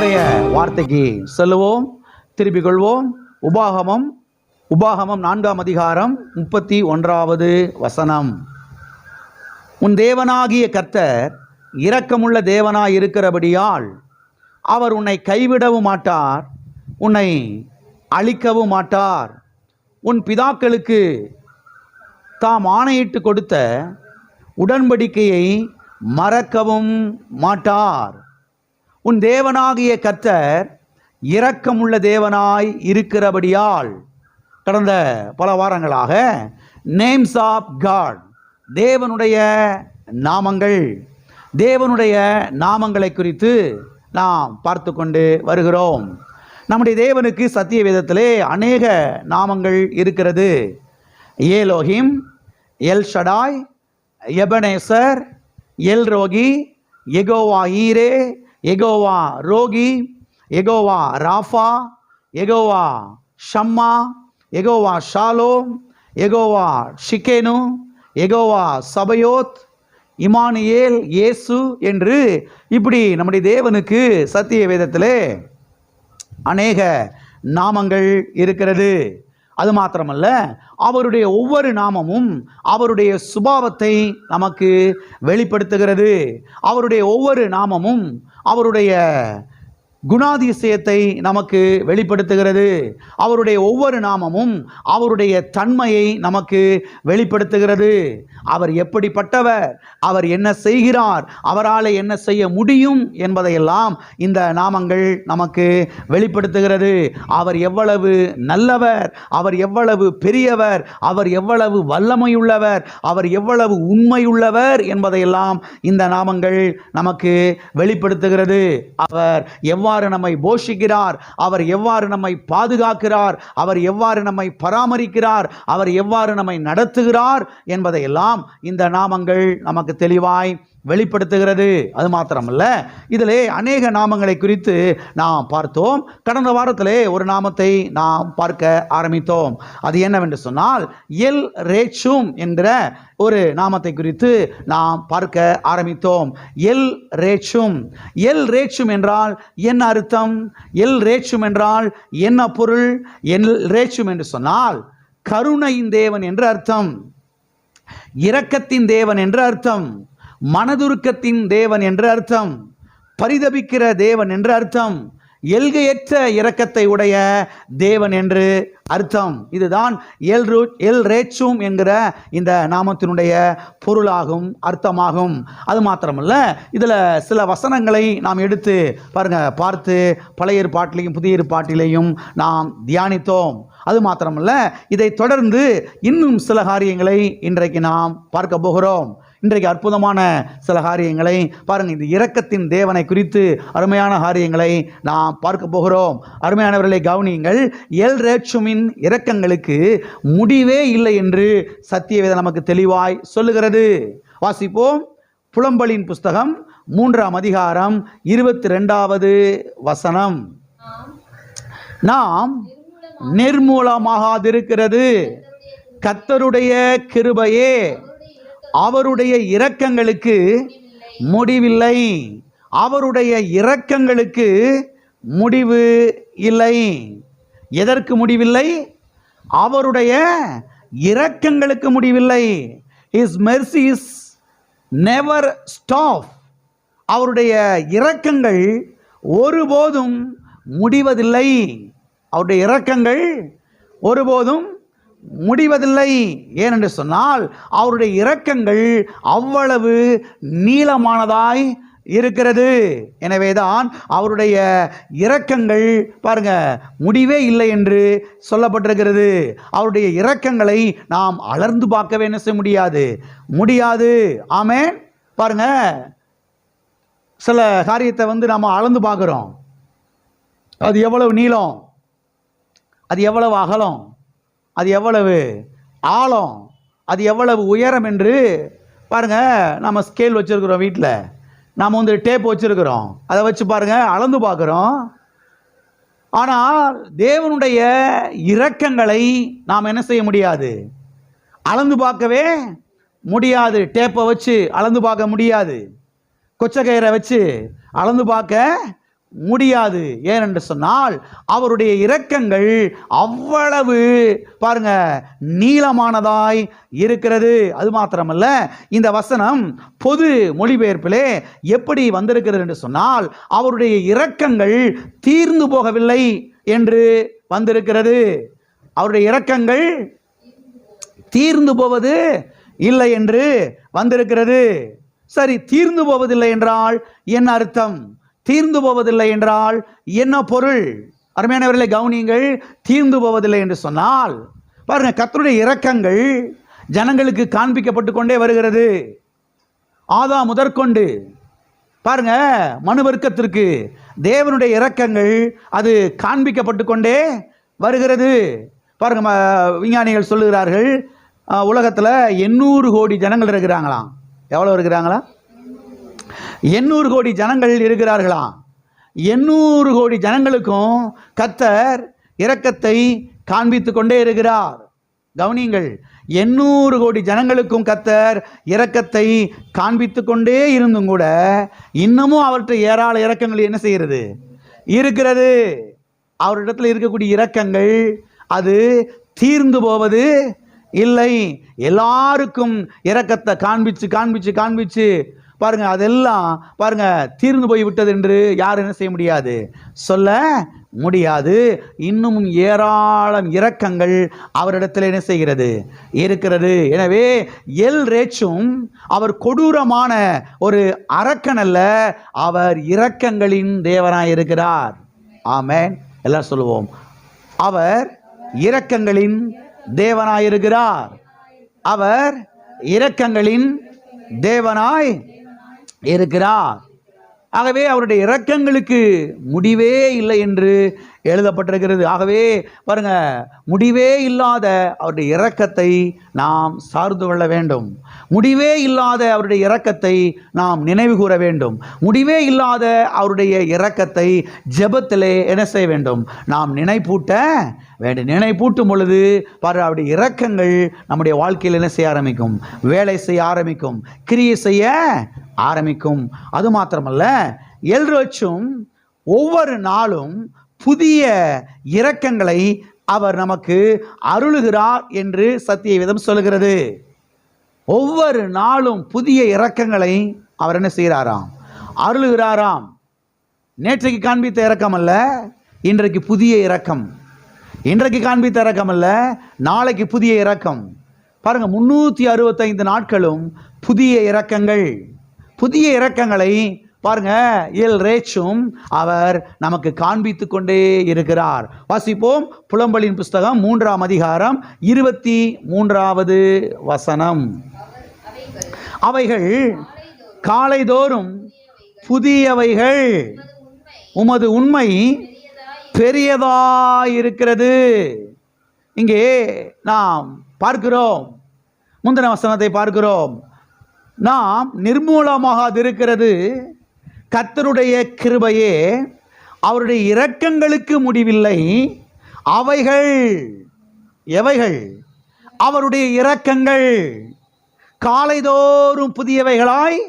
கர்த்தருடைய வார்த்தைக்கு செல்லுவோம், திருப்பிக் கொள்வோம். உபாகமம் 4ஆம் அதிகாரம் 31வது வசனம். உன் தேவனாகிய கர்த்தர் இரக்கமுள்ள தேவனாய் இருக்கிறபடியால் அவர் உன்னை கைவிடவும் மாட்டார், உன்னை அழிக்கவும் மாட்டார். உன் பிதாக்களுக்கு தாம் ஆணையிட்டு கொடுத்த உடன்படிக்கையை மறக்கவும் மாட்டார். உன் தேவனாகிய கர்த்தர் இரக்கமுள்ள தேவனாய் இருக்கிறபடியால், கடந்த பல வாரங்களாக நேம்ஸ் ஆஃப் காட், தேவனுடைய நாமங்கள், தேவனுடைய நாமங்களை குறித்து நாம் பார்த்து கொண்டு வருகிறோம். நம்முடைய தேவனுக்கு சத்திய வேதத்திலே அநேக நாமங்கள் இருக்கிறது. Elohim, El Shaddai, Ebenezer, El Rohi, Jehovah Jireh, Jehovah Rohi, Jehovah Rapha, Jehovah Shammah, Jehovah Shalom, Jehovah Tsidkenu, Jehovah Sabaoth, Emmanuel, இயேசு என்று இப்படி நம்முடைய தேவனுக்கு சத்திய வேதத்திலே அநேக நாமங்கள் இருக்கிறது. அது மாத்திரமல்ல, அவருடைய ஒவ்வொரு நாமமும் அவருடைய சுபாவத்தை நமக்கு வெளிப்படுத்துகிறது. அவருடைய ஒவ்வொரு நாமமும் அவருடைய குணாதிசயத்தை நமக்கு வெளிப்படுத்துகிறது. அவருடைய ஒவ்வொரு நாமமும் அவருடைய தன்மையை நமக்கு வெளிப்படுத்துகிறது. அவர் எப்படிப்பட்டவர், அவர் என்ன செய்கிறார், அவரால் என்ன செய்ய முடியும் என்பதையெல்லாம் இந்த நாமங்கள் நமக்கு வெளிப்படுத்துகிறது. அவர் எவ்வளவு நல்லவர், அவர் எவ்வளவு பெரியவர், அவர் எவ்வளவு வல்லமையுள்ளவர், அவர் எவ்வளவு உண்மையுள்ளவர் என்பதையெல்லாம் இந்த நாமங்கள் நமக்கு வெளிப்படுத்துகிறது. அவர் எவ்வாறு நம்மை போஷிக்கிறார், அவர் எவ்வாறு நம்மை பாதுகாக்கிறார், அவர் எவ்வாறு நம்மை பராமரிக்கிறார், அவர் எவ்வாறு நம்மை நடத்துகிறார் என்பதையெல்லாம் இந்த நாமங்கள் நமக்கு தெளிவாய் வெளிப்படுத்துகிறது. அது மாத்திரமல்ல, இதிலே அநேக நாமங்களை குறித்து நாம் பார்த்தோம். கடந்த வாரத்திலே ஒரு நாமத்தை நாம் பார்க்க ஆரம்பித்தோம். அது என்னவென்று சொன்னால், எல் ரேச்சும் என்கிற ஒரு நாமத்தை குறித்து நாம் பார்க்க ஆரம்பித்தோம். எல் ரேச்சும். எல் ரேச்சும் என்றால் என்ன அர்த்தம்? எல் ரேச்சும் என்றால் என்ன பொருள்? எல் ரேச்சும் என்று சொன்னால் கருணையின் தேவன் என்று அர்த்தம், இரக்கத்தின் தேவன் என்று அர்த்தம், மனதுருக்கத்தின் தேவன் என்று அர்த்தம், பரிதபிக்கிற தேவன் என்று அர்த்தம், எல்கையற்ற இரக்கத்தை உடைய தேவன் என்று அர்த்தம். இதுதான் எல் ரேச்சும் என்கிற இந்த நாமத்தினுடைய பொருளாகும், அர்த்தமாகும். அது மாத்திரமல்ல, இதில் சில வசனங்களை நாம் எடுத்து பார்த்து பழைய ஏற்பாட்டிலையும் புதிய ஏற்பாட்டிலையும் நாம் தியானித்தோம். அது மாத்திரமல்ல, இதை தொடர்ந்து இன்னும் சில காரியங்களை இன்றைக்கு நாம் பார்க்க போகிறோம். இன்றைக்கு அற்புதமான சில காரியங்களை பாருங்கள். இந்த இரக்கத்தின் தேவனை குறித்து அருமையான காரியங்களை நாம் பார்க்க போகிறோம். அருமையானவர்களை கவனியுங்கள். எல் ரேச்சுமின் இரக்கங்களுக்கு முடிவே இல்லை என்று சத்தியவேதம் நமக்கு தெளிவாய் சொல்லுகிறது. வாசிப்போம். புலம்பலின் புஸ்தகம் 3ஆம் அதிகாரம் 22வது வசனம். நாம் நிர்மூலமாகாதிருக்கிறது கர்த்தருடைய கிருபையே, அவருடைய இரக்கங்களுக்கு முடிவில்லை. அவருடைய இரக்கங்களுக்கு முடிவு இல்லை. எதற்கு முடிவில்லை? அவருடைய இரக்கங்களுக்கு முடிவில்லை. His mercies never stop. அவருடைய இரக்கங்கள் ஒருபோதும் முடிவதில்லை. அவருடைய இரக்கங்கள் ஒருபோதும் முடிவதில்லை. ஏனென்று சொன்னால் அவருடைய இரக்கங்கள் அவ்வளவு நீளமானதாய் இருக்கிறது. எனவேதான் அவருடைய இரக்கங்கள் பாருங்க முடிவே இல்லை என்று சொல்லப்பட்டிருக்கிறது. அவருடைய இரக்கங்களை நாம் அளர்ந்து பார்க்கவே என்ன செய்ய முடியாது. ஆமென். பாருங்க, சில காரியத்தை நாம் அளந்து பார்க்குறோம். அது எவ்வளவு நீளம், அது எவ்வளவு அகலம், அது எவ்வளவு ஆழம், அது எவ்வளவு உயரம் என்று பாருங்கள். நம்ம ஸ்கேல் வச்சுருக்கிறோம் வீட்டில், நாம் டேப் வச்சுருக்கிறோம், அதை வச்சு பாருங்கள் அளந்து பார்க்குறோம். ஆனால் தேவனுடைய இரக்கங்களை நாம் என்ன செய்ய முடியாது? அளந்து பார்க்கவே முடியாது. டேப்பை வச்சு அளந்து பார்க்க முடியாது. கொச்சக்கயிறை வச்சு அளந்து பார்க்க முடியாது. ஏனென்று சொன்னால் அவருடைய இரக்கங்கள் அவ்வளவு பாருங்க நீளமானதாய் இருக்கிறது. அது மாத்திரமல்ல, இந்த வசனம் பொது மொழிபெயர்ப்பிலே எப்படி வந்திருக்கிறது என்று சொன்னால், அவருடைய இரக்கங்கள் தீர்ந்து போகவில்லை என்று வந்திருக்கிறது. அவருடைய இரக்கங்கள் தீர்ந்து போவது இல்லை என்று வந்திருக்கிறது. சரி, தீர்ந்து போவதில்லை என்றால் என்ன அர்த்தம்? தீர்ந்து போவதில்லை என்றால் என்ன பொருள்? அருமையானவர்களே கவனியுங்கள். தீர்ந்து போவதில்லை என்று சொன்னால் பாருங்க, கர்த்தருடைய இரக்கங்கள் ஜனங்களுக்கு காண்பிக்கப்பட்டு கொண்டே வருகிறது. ஆதாம் முதற்கொண்டு பாருங்க மனு வர்க்கத்திற்கு தேவனுடைய இரக்கங்கள் அது காண்பிக்கப்பட்டு கொண்டே வருகிறது. பாருங்க, விஞ்ஞானிகள் சொல்லுகிறார்கள், உலகத்தில் 800 கோடி ஜனங்கள் இருக்கிறாங்களாம். எவ்வளோ இருக்கிறாங்களா? 800 கோடி ஜனங்கள் இருக்கிறார்களாம். 800 கோடி ஜனங்களுக்கும் கர்த்தர் இரக்கத்தை காண்பித்து கொண்டே இருக்கிறார். கவனியுங்கள், 800 கோடி ஜனங்களுக்கும் கர்த்தர் இரக்கத்தை காண்பித்து கொண்டே இருந்தும் கூட இன்னமும் அவர்கிட்ட ஏராள இரக்கங்கள் என்ன செய்கிறது? இருக்கிறது. அவரிடத்தில் இருக்கக்கூடிய இரக்கங்கள் அது தீர்ந்து போவது இல்லை. எல்லாருக்கும் இரக்கத்தை காண்பிச்சு காண்பிச்சு காண்பிச்சு பாருங்க, அதெல்லாம் பாருங்க தீர்ந்து போய் விட்டது என்று யாரும் என்ன செய்ய முடியாது, சொல்ல முடியாது. இன்னமும் ஏராளம் இரக்கங்கள் அவரிடத்தில் என்ன செய்கிறது? இருக்கிறது. எனவே எல் ரேச்சும் அவர் கொடூரமான ஒரு அரக்கன் அல்ல, அவர் இரக்கங்களின் தேவனாய் இருக்கிறார். ஆமென். எல்லாம் சொல்லுவோம், அவர் இரக்கங்களின் தேவனாய் இருக்கிறார். அவர் இரக்கங்களின் தேவனாய் இருக்கிறார். ஆகவே அவருடைய இரக்கங்களுக்கு முடிவே இல்லை என்று எழுதப்பட்டிருக்கிறது. ஆகவே பாருங்க, முடிவே இல்லாத அவருடைய இரக்கத்தை நாம் சார்ந்து கொள்ள வேண்டும். முடிவே இல்லாத அவருடைய இரக்கத்தை நாம் நினைவு கூற வேண்டும். முடிவே இல்லாத அவருடைய இரக்கத்தை ஜெபத்திலே என்ன செய்ய வேண்டும்? நாம் நினைப்பூட்ட வேண்டும். நினைப்பூட்டும் பொழுது பாரு, அவருடைய இரக்கங்கள் நம்முடைய வாழ்க்கையில் என்ன செய்ய ஆரம்பிக்கும்? வேலை செய்ய ஆரம்பிக்கும், கிரியை செய்ய ஆரம்பிக்கும். அது மாத்திரமல்ல, எல்ரோச்சும் ஒவ்வொரு நாளும் புதிய இரக்கங்களை அவர் நமக்கு அருளுகிறார் என்று சத்திய வேதம் சொல்லுகிறது. ஒவ்வொரு நாளும் புதிய இரக்கங்களை அவர் என்ன செய்கிறாராம்? அருளுகிறாராம். நேற்றைக்கு காண்பித்த இரக்கம் அல்ல, இன்றைக்கு புதிய இரக்கம். இன்றைக்கு காண்பித்த இரக்கம் அல்ல, நாளைக்கு புதிய இரக்கம். பாருங்க, 365 நாட்களும் புதிய இரக்கங்கள். புதிய இரக்கங்களை பாருங்க எல் ரேச்சும் அவர் நமக்கு காண்பித்து கொண்டே இருக்கிறார். வாசிப்போம், புலம்பலின் புஸ்தகம் 3ஆம் அதிகாரம் 23வது வசனம். அவைகள் காலைதோறும் புதியவைகள், உமது உண்மை பெரியதாயிருக்கிறது. இங்கே நாம் பார்க்கிறோம், முந்தின வசனத்தை பார்க்கிறோம், நாம் நிர்மூலமாகாதிருக்கிறது கர்த்தருடைய கிருபையே, அவருடைய இரக்கங்களுக்கு முடிவில்லை. அவைகள் எவைகள்? அவருடைய இரக்கங்கள் காலைதோறும் புதியவைகளாய்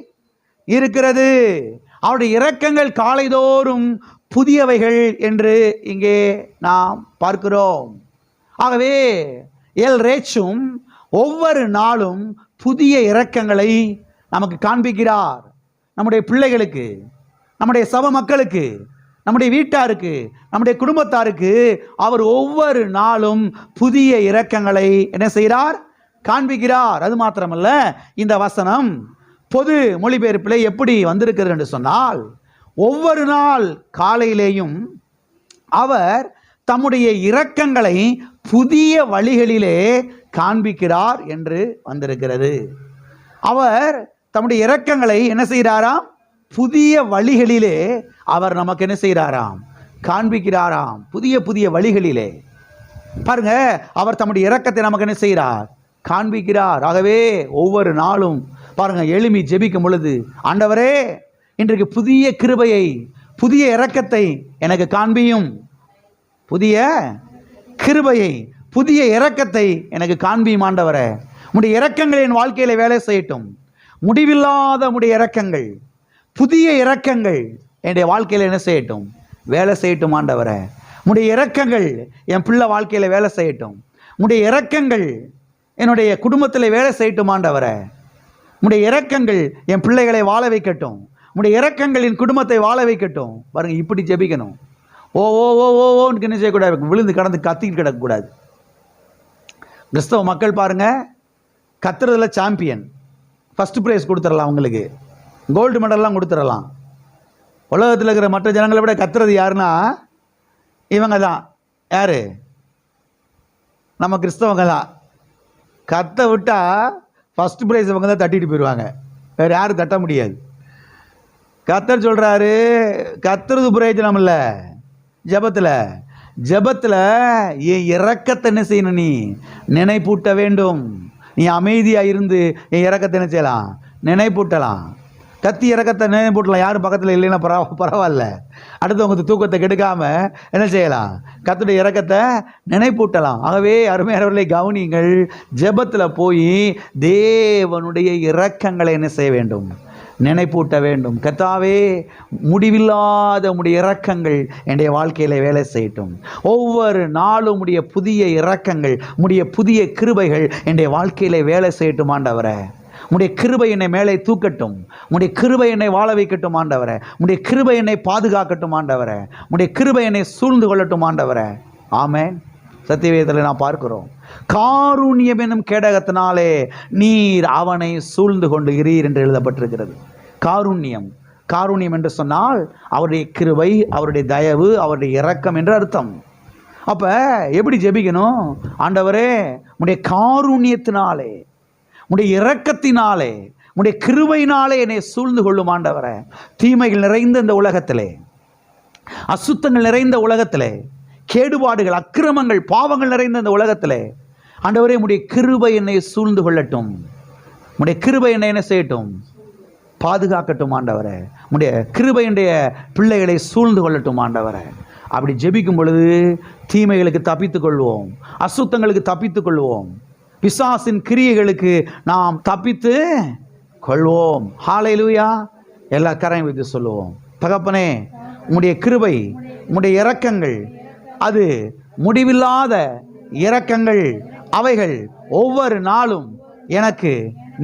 இருக்கிறது. அவருடைய இரக்கங்கள் காலைதோறும் புதியவைகள் என்று இங்கே நாம் பார்க்கிறோம். ஆகவே எல் ரேச்சும் ஒவ்வொரு நாளும் புதிய இரக்கங்களை நமக்கு காண்பிக்கிறார். நம்முடைய பிள்ளைகளுக்கு, நம்முடைய சபை மக்களுக்கு, நம்முடைய வீட்டாருக்கு, நம்முடைய குடும்பத்தாருக்கு அவர் ஒவ்வொரு நாளும் புதிய இரக்கங்களை என்ன செய்கிறார்? காண்பிக்கிறார். அது மாத்திரமல்ல, இந்த வசனம் பொது மொழிபெயர்ப்பிலே எப்படி வந்திருக்கிறது என்று சொன்னால், ஒவ்வொரு நாள் காலையிலேயும் அவர் தம்முடைய இரக்கங்களை புதிய வழிகளிலே காண்பிக்கிறார் என்று வந்திருக்கிறது. அவர் தம்முடைய இரக்கங்களை என்ன செய்கிறாராம்? புதிய வழிகளிலே அவர் நமக்கு என்ன செய்கிறாராம்? காண்பிக்கிறாராம். புதிய புதிய வழிகளிலே பாருங்க, அவர் தம்முடைய இரக்கத்தை நமக்கு என்ன செய்கிறார்? காண்பிக்கிறார். ஆகவே ஒவ்வொரு நாளும் பாருங்க எழுமி ஜெபிக்கும் பொழுது, ஆண்டவரே இன்றைக்கு புதிய கிருபையை, புதிய இரக்கத்தை எனக்கு காண்பியும், புதிய கிருபையை, புதிய இரக்கத்தை எனக்கு காண்பியும் ஆண்டவரே. உம்முடைய இரக்கங்கள் என் வாழ்க்கையில வேலை செய்யட்டும். முடிவில்லாத உம்முடைய இரக்கங்கள், புதிய இரக்கங்கள் என்னுடைய வாழ்க்கையில் என்ன செய்யட்டும்? வேலை செய்யட்டும் ஆண்டவரே. உம்முடைய இரக்கங்கள் என் பிள்ளை வாழ்க்கையில் வேலை செய்யட்டும். உம்முடைய இரக்கங்கள் என்னுடைய குடும்பத்தில் வேலை செய்யட்டும் ஆண்டவரே. உம்முடைய இரக்கங்கள் என் பிள்ளைகளை வாழ வைக்கட்டும். உம்முடைய இரக்கங்கள் என் குடும்பத்தை வாழ வைக்கட்டும். பாருங்க, இப்படி ஜெபிக்கணும். ஓ ஓ ஓ ஓன்னு என்ன செய்யக்கூடாது, விழுந்து கடந்து கத்திக்கிட்டு கிடக்கக்கூடாது. கிறிஸ்தவ மக்கள் பாருங்க, கத்துறதுல சாம்பியன். ஃபர்ஸ்ட் ப்ரைஸ் கொடுத்துடலாம், அவங்களுக்கு கோல்டு மெடல்லாம் கொடுத்துடலாம். உலகத்தில் இருக்கிற மற்ற ஜனங்களை விட கத்துறது யாருன்னா இவங்க தான். யாரு? நம்ம கிறிஸ்தவங்க தான். கத்த விட்டால் ஃபர்ஸ்ட் ப்ரைஸ் இவங்க தான் தட்டிட்டு போயிடுவாங்க. வேறு யாரும் தட்ட முடியாது. கத்தர் சொல்கிறாரு, கத்துறது பிரயோஜனம் இல்லை. ஜெபத்தில் என் இரக்கத்தை என்ன செய்யணும்? நீ நினைப்பூட்ட வேண்டும். நீ அமைதியாக இருந்து என் இரக்கத்தை என்ன செய்யலாம்? நினைப்பூட்டலாம். கத்தி இறக்கத்தை நினைப்பூட்டலாம். யாரும் பக்கத்தில் இல்லைன்னா பரவாயில்ல. அடுத்தவங்க தூக்கத்தை கெடுக்காமல் என்ன செய்யலாம்? கர்த்தருடைய இரக்கத்தை நினைப்பூட்டலாம். ஆகவே அருமையானவர்களை கவனிங்கள். ஜெபத்தில் போய் தேவனுடைய இரக்கங்களை என்ன செய்ய வேண்டும்? நினைப்பூட்ட வேண்டும். கர்த்தாவே, முடிவில்லாத உம்முடைய இரக்கங்கள் என்னுடைய வாழ்க்கையில் வேலை செய்யட்டும். ஒவ்வொரு நாளும் உடைய புதிய இரக்கங்கள், உடைய புதிய கிருபைகள் என்னுடைய வாழ்க்கையில் வேலை செய்யட்டும் ஆண்டவரே. உடைய கிருபை என்னை மேலே தூக்கட்டும். உடைய கிருபை என்னை வாழ வைக்கட்டும் ஆண்டவரே. உடைய கிருபை என்னை பாதுகாக்கட்டும் ஆண்டவரே. உடைய கிருபை என்னை சூழ்ந்து கொள்ளட்டும் ஆண்டவரே. ஆமென். சத்தியவேதத்தில் நாம் பார்க்கிறோம், காருண்யம் என்னும் கேடகத்தினாலே நீர் அவனை சூழ்ந்து கொண்டு இரீர் என்று எழுதப்பட்டிருக்கிறது. காருண்யம் என்று சொன்னால் அவருடைய கிருபை, அவருடைய தயவு, அவருடைய இரக்கம் என்று அர்த்தம். அப்ப எப்படி ஜெபிக்கணும்? ஆண்டவரே, உடைய காருண்யத்தினாலே, உடைய இரக்கத்தினாலே, உடைய கிருபையினாலே என்னை சூழ்ந்து கொள்ளும் ஆண்டவரே. தீமைகள் நிறைந்த இந்த உலகத்திலே, அசுத்தங்கள் நிறைந்த உலகத்திலே, கேடுபாடுகள், அக்கிரமங்கள், பாவங்கள் நிறைந்த இந்த உலகத்திலே ஆண்டவரே, உடைய கிருபை என்னை சூழ்ந்து கொள்ளட்டும். உடைய கிருபை என்னை என்ன செய்யட்டும்? பாதுகாக்கட்டும் ஆண்டவரே. உடைய கிருபை என்னுடைய பிள்ளைகளை சூழ்ந்து கொள்ளட்டும் ஆண்டவரே. அப்படி ஜெபிக்கும் பொழுது தீமைகளுக்கு தப்பித்துக் கொள்வோம், அசுத்தங்களுக்கு தப்பித்துக் கொள்வோம், பிசாசின் கிரியைகளுக்கு நாம் தப்பித்து கொள்வோம். ஹல்லேலூயா. எல்லா கரையும் வைத்து சொல்லுவோம், தகப்பனே, உம்முடைய கிருபை, உம்முடைய இரக்கங்கள், அது முடிவில்லாத இரக்கங்கள். அவைகள் ஒவ்வொரு நாளும் எனக்கு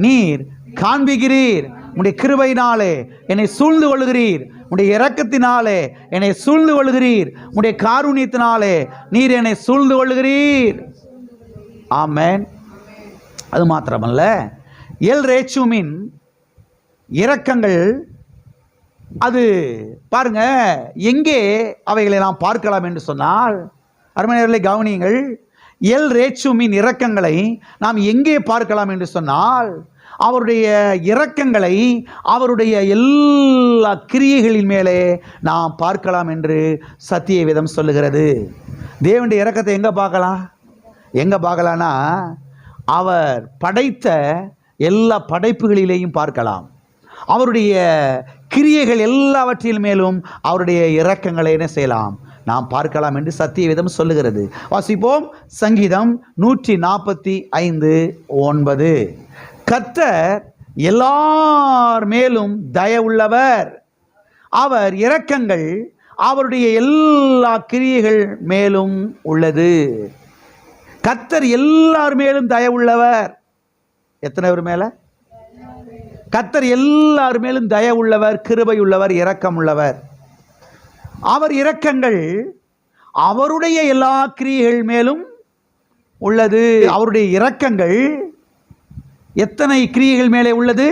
நீர் காண்பிக்கிறீர். உடைய கிருபையினாலே என்னை சூழ்ந்து கொள்கிறீர். உடைய இரக்கத்தினாலே என்னை சூழ்ந்து கொள்கிறீர். உடைய காருண்யத்தினாலே நீர் என்னை சூழ்ந்து கொள்கிறீர். ஆமென். அது மாத்திரமல்ல, எல் ரேச்சுமின் இரக்கங்கள், அது பாருங்க, எங்கே அவைகளை நாம் பார்க்கலாம் என்று சொன்னால், அருமையானவர்களே கவனியுங்கள், எல் ரேச்சுமின் இரக்கங்களை நாம் எங்கே பார்க்கலாம் என்று சொன்னால், அவருடைய இரக்கங்களை அவருடைய எல்லா கிரியைகளின் மேலே நாம் பார்க்கலாம் என்று சத்திய வேதம் சொல்லுகிறது. தேவனுடைய இரக்கத்தை எங்கே பார்க்கலாம்னா, அவர் படைத்த எல்லா படைப்புகளிலேயும் பார்க்கலாம். அவருடைய கிரியைகள் எல்லாவற்றின் மேலும் அவருடைய இரக்கங்களை என்ன செய்யலாம்? நாம் பார்க்கலாம் என்று சத்திய வேதம் சொல்லுகிறது. வாசிப்போம். சங்கீதம் 145:9. கர்த்தர் எல்லார் மேலும் தயவுள்ளவர், அவர் இரக்கங்கள் அவருடைய எல்லா கிரியைகள் மேலும் உள்ளது. கர்த்தர் எல்லார் மேலும் தயவுள்ளவர். எத்தனை பேர் மேல? கர்த்தர் எல்லார் மேலும் தயவுள்ளவர், கிருபை உள்ளவர், இரக்கம் உள்ளவர். அவர் இரக்கங்கள் அவருடைய எல்லா கிரியைகள் மேலும் உள்ளது. அவருடைய இரக்கங்கள் எத்தனை கிரியைகள் மேலே உள்ளது?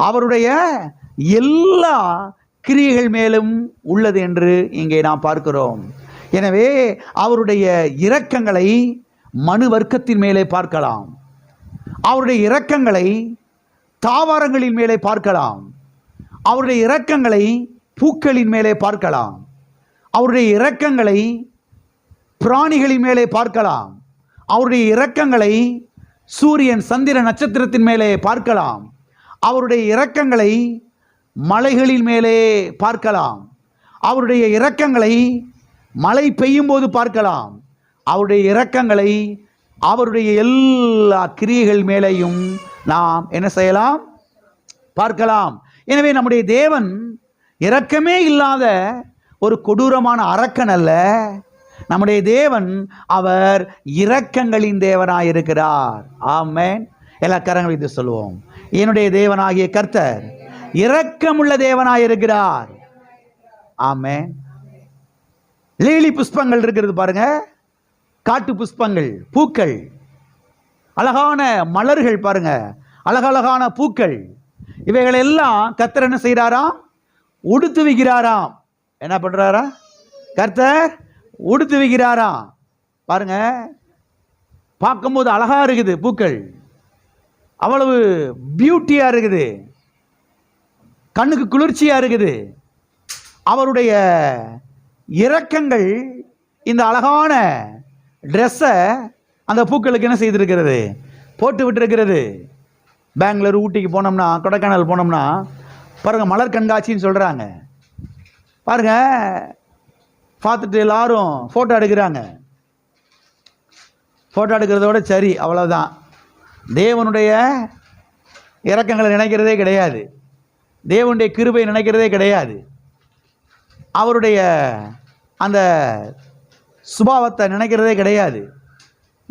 அவருடைய எல்லா கிரியைகள் மேலும் உள்ளது என்று இங்கே நாம் பார்க்கிறோம். எனவே அவருடைய இரக்கங்களை மனு வர்க்கத்தின் மேலே பார்க்கலாம். அவருடைய இரக்கங்களை தாவரங்களின் மேலே பார்க்கலாம். அவருடைய இரக்கங்களை பூக்களின் மேலே பார்க்கலாம். அவருடைய இரக்கங்களை பிராணிகளின் மேலே பார்க்கலாம். அவருடைய இரக்கங்களை சூரியன், சந்திர நட்சத்திரத்தின் மேலே பார்க்கலாம். அவருடைய இரக்கங்களை மலைகளின் மேலே பார்க்கலாம். அவருடைய இரக்கங்களை மழை பெய்யும் போது பார்க்கலாம். அவருடைய இரக்கங்களை அவருடைய எல்லா கிரியைகள் மேலேயும் நாம் என்ன செய்யலாம்? பார்க்கலாம். எனவே நம்முடைய தேவன் இரக்கமே இல்லாத ஒரு கொடூரமான அரக்கன் அல்ல. நம்முடைய தேவன் அவர் இரக்கங்களின் தேவனாயிருக்கிறார். ஆமென். எல்லா கரங்களை இது சொல்லுவோம். என்னுடைய தேவனாகிய கர்த்தர் இரக்கமுள்ள தேவனாயிருக்கிறார். ஆமென். லீலி புஷ்பங்கள் இருக்கிறது பாருங்க, காட்டு புஷ்பங்கள், பூக்கள், அழகான மலர்கள் பாருங்க, அழகழகான பூக்கள், இவைகளெல்லாம் கர்த்தர் என்ன செய்கிறாராம்? உடுத்து வைக்கிறாராம். என்ன பண்றாரா? கர்த்தர் உடுத்து வைக்கிறாராம். பாருங்க, பார்க்கும்போது அழகா இருக்குது, பூக்கள் அவ்வளவு பியூட்டியா இருக்குது, கண்ணுக்கு குளிர்ச்சியா இருக்குது. அவருடைய இரக்கங்கள் இந்த அழகான ட்ரெஸ்ஸை அந்த பூக்களுக்கு என்ன செய்திருக்கிறது? போட்டு விட்டுருக்கிறது. பெங்களூர், ஊட்டிக்கு போனோம்னா, கொடைக்கானல் போனோம்னா பாருங்க, மலர் கண்காட்சின்னு சொல்றாங்க. பாருங்க, பார்த்துட்டு எல்லாரும் ஃபோட்டோ எடுக்கிறாங்க. ஃபோட்டோ எடுக்கிறதோட சரி, அவ்வளோதான். தேவனுடைய இரக்கங்களை நினைக்கிறதே கிடையாது, தேவனுடைய கிருபை நினைக்கிறதே கிடையாது, அவருடைய அந்த சுபாவத்தை நினைக்கிறதே கிடையாது.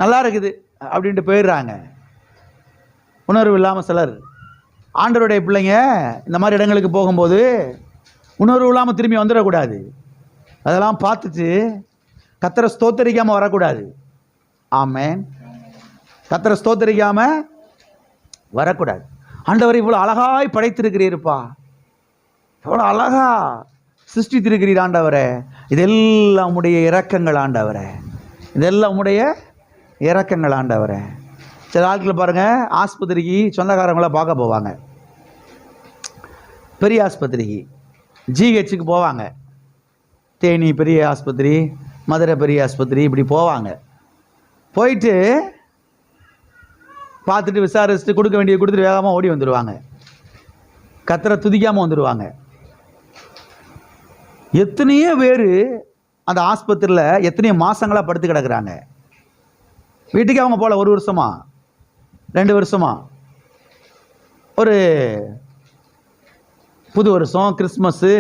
நல்லா இருக்குது அப்படின்ட்டு போயிடுறாங்க. உணர்வு இல்லாமல் சிலர், ஆண்டவருடைய பிள்ளைங்க இந்த மாதிரி இடங்களுக்கு போகும்போது உணர்வு இல்லாமல் திரும்பி வந்துடக்கூடாது. அதெல்லாம் பார்த்துட்டு கர்த்தரை ஸ்தோத்தரிக்காமல் வரக்கூடாது. ஆமென். கர்த்தரை ஸ்தோத்தரிக்காமல் வரக்கூடாது. ஆண்டவர் இவ்வளோ அழகாய் படைத்திருக்கிறீர்ப்பா, எவ்வளோ அழகா சிருஷ்டித்திருக்கிறீர் ஆண்டவரே, இதெல்லாம் உடைய இரக்கங்கள் ஆண்டவரே, இதெல்லாம் உடைய இரக்கங்கள் ஆண்டவரே. சில ஆட்கள் பாருங்க, ஆஸ்பத்திரிக்கு சொந்தக்காரங்களை பார்க்க போவாங்க, பெரிய ஆஸ்பத்திரிக்கு, ஜிஹெச்சுக்கு போவாங்க, தேனி பெரிய ஆஸ்பத்திரி, மதுரை பெரிய ஆஸ்பத்திரி, இப்படி போவாங்க. போயிட்டு பார்த்துட்டு விசாரிச்சுட்டு கொடுக்க வேண்டியது கொடுத்துட்டு வேகமாக ஓடி வந்துடுவாங்க, கர்த்தரை துதிக்காமல் வந்துடுவாங்க. எத்தனையோ பேர் அந்த ஆஸ்பத்திரியில் எத்தனையோ மாதங்களாக படுத்து கிடக்குறாங்க. வீட்டுக்கு அவங்க போல 1 வருஷமா 2 வருஷமா, ஒரு புது வருஷம், கிறிஸ்மஸ்ஸு,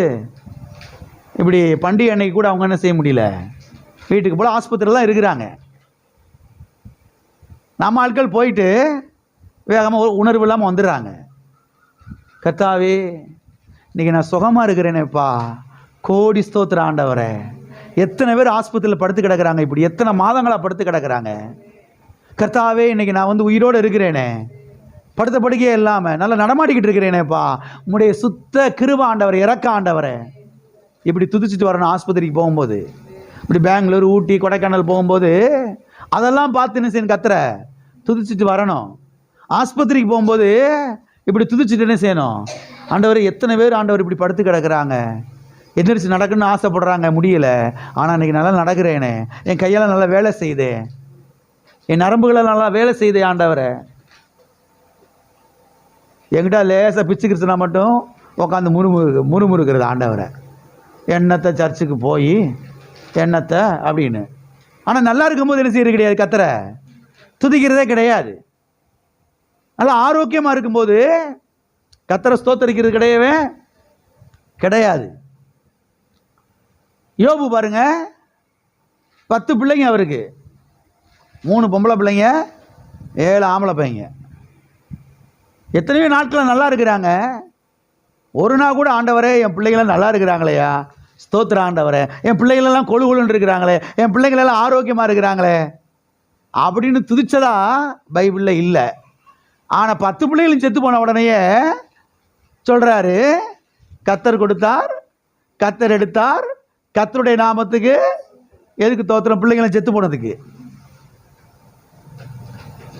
இப்படி பண்டிகை அன்னைக்கு கூட அவங்க என்ன செய்ய முடியல, வீட்டுக்கு போல ஆஸ்பத்திரியில் தான் இருக்கிறாங்க. நம்ம ஆட்கள் போயிட்டு வேகமாக உணர்வு இல்லாமல் வந்துடுறாங்க. கர்த்தாவே, இன்றைக்கி நான் சுகமாக இருக்கிறேனேப்பா, கோடி ஸ்தோத்திர ஆண்டவரே. எத்தனை பேர் ஆஸ்பத்திரியில் படுத்து கிடக்கிறாங்க, இப்படி எத்தனை மாதங்களாக படுத்து கிடக்கிறாங்க. கர்த்தாவே, இன்றைக்கி நான் வந்து உயிரோடு இருக்கிறேனே, படுத்த படுக்கையே இல்லாமல் நல்லா நடமாட்டிக்கிட்டு இருக்கிறேனேப்பா, உங்களுடைய சுத்த கிருபை ஆண்டவரே, இறக்க ஆண்டவரே. இப்படி துதிச்சுட்டு வரணும். ஆஸ்பத்திரிக்கு போகும்போது, இப்படி பெங்களூர், ஊட்டி, கொடைக்கானல் போகும்போது அதெல்லாம் பார்த்து என்ன செய்யணும்? கர்த்தரை துதிச்சுட்டு வரணும். ஆஸ்பத்திரிக்கு போகும்போது இப்படி துதிச்சுட்டு என்ன செய்யணும்? ஆண்டவர், எத்தனை பேர் ஆண்டவர் இப்படி படுத்து கிடக்குறாங்க, எந்திரிச்சு நடக்கணும்னு ஆசைப்படுறாங்க, முடியல, ஆனால் இன்றைக்கி நல்லா நடக்கிறேனே, என் கையெல்லாம் நல்லா வேலை செய்யுதே, என் நரம்புகளை நல்லா வேலை செய்யுதே ஆண்டவரை. என்கிட்ட லேசாக பிச்சுக்கிடுச்சுனா மட்டும் உட்காந்து முறுமுறுக்கிறது ஆண்டவரை. எண்ணத்தை சர்ச்சுக்கு போய் எண்ணத்தை அப்படின்னு. ஆனால் நல்லா இருக்கும்போது என்ன செய்யறது கிடையாது, கர்த்தரை துதிக்கிறதே கிடையாது. நல்லா ஆரோக்கியமாக இருக்கும்போது கர்த்தரை ஸ்தோத்தரிக்கிறது கிடையவே கிடையாது. யோபு பாருங்க, 10 பிள்ளைங்க அவருக்கு, 3 பொம்பளை பிள்ளைங்க, 7 ஆம்பளை பையங்க. எத்தனையோ நாட்கள் நல்லா இருக்கிறாங்க. ஒரு நாள் கூட ஆண்டவரே, என் பிள்ளைங்களாம் நல்லா இருக்கிறாங்களேயா, ஸ்தோத்திர ஆண்டவரே, என் பிள்ளைகளெல்லாம் கொழுகுலுன்னு இருக்கிறாங்களே, என் பிள்ளைங்களெல்லாம் ஆரோக்கியமாக இருக்கிறாங்களே அப்படின்னு துதிச்சதா பைபிளில் இல்லை. ஆனால் 10 பிள்ளைகளும் செத்து போன உடனேயே சொல்கிறாரு, கர்த்தர் கொடுத்தார், கர்த்தர் எடுத்தார், கர்த்தருடைய நாமத்துக்கு எதுக்கு தோத்திரம்? பிள்ளைங்களை செத்து போனதுக்கு.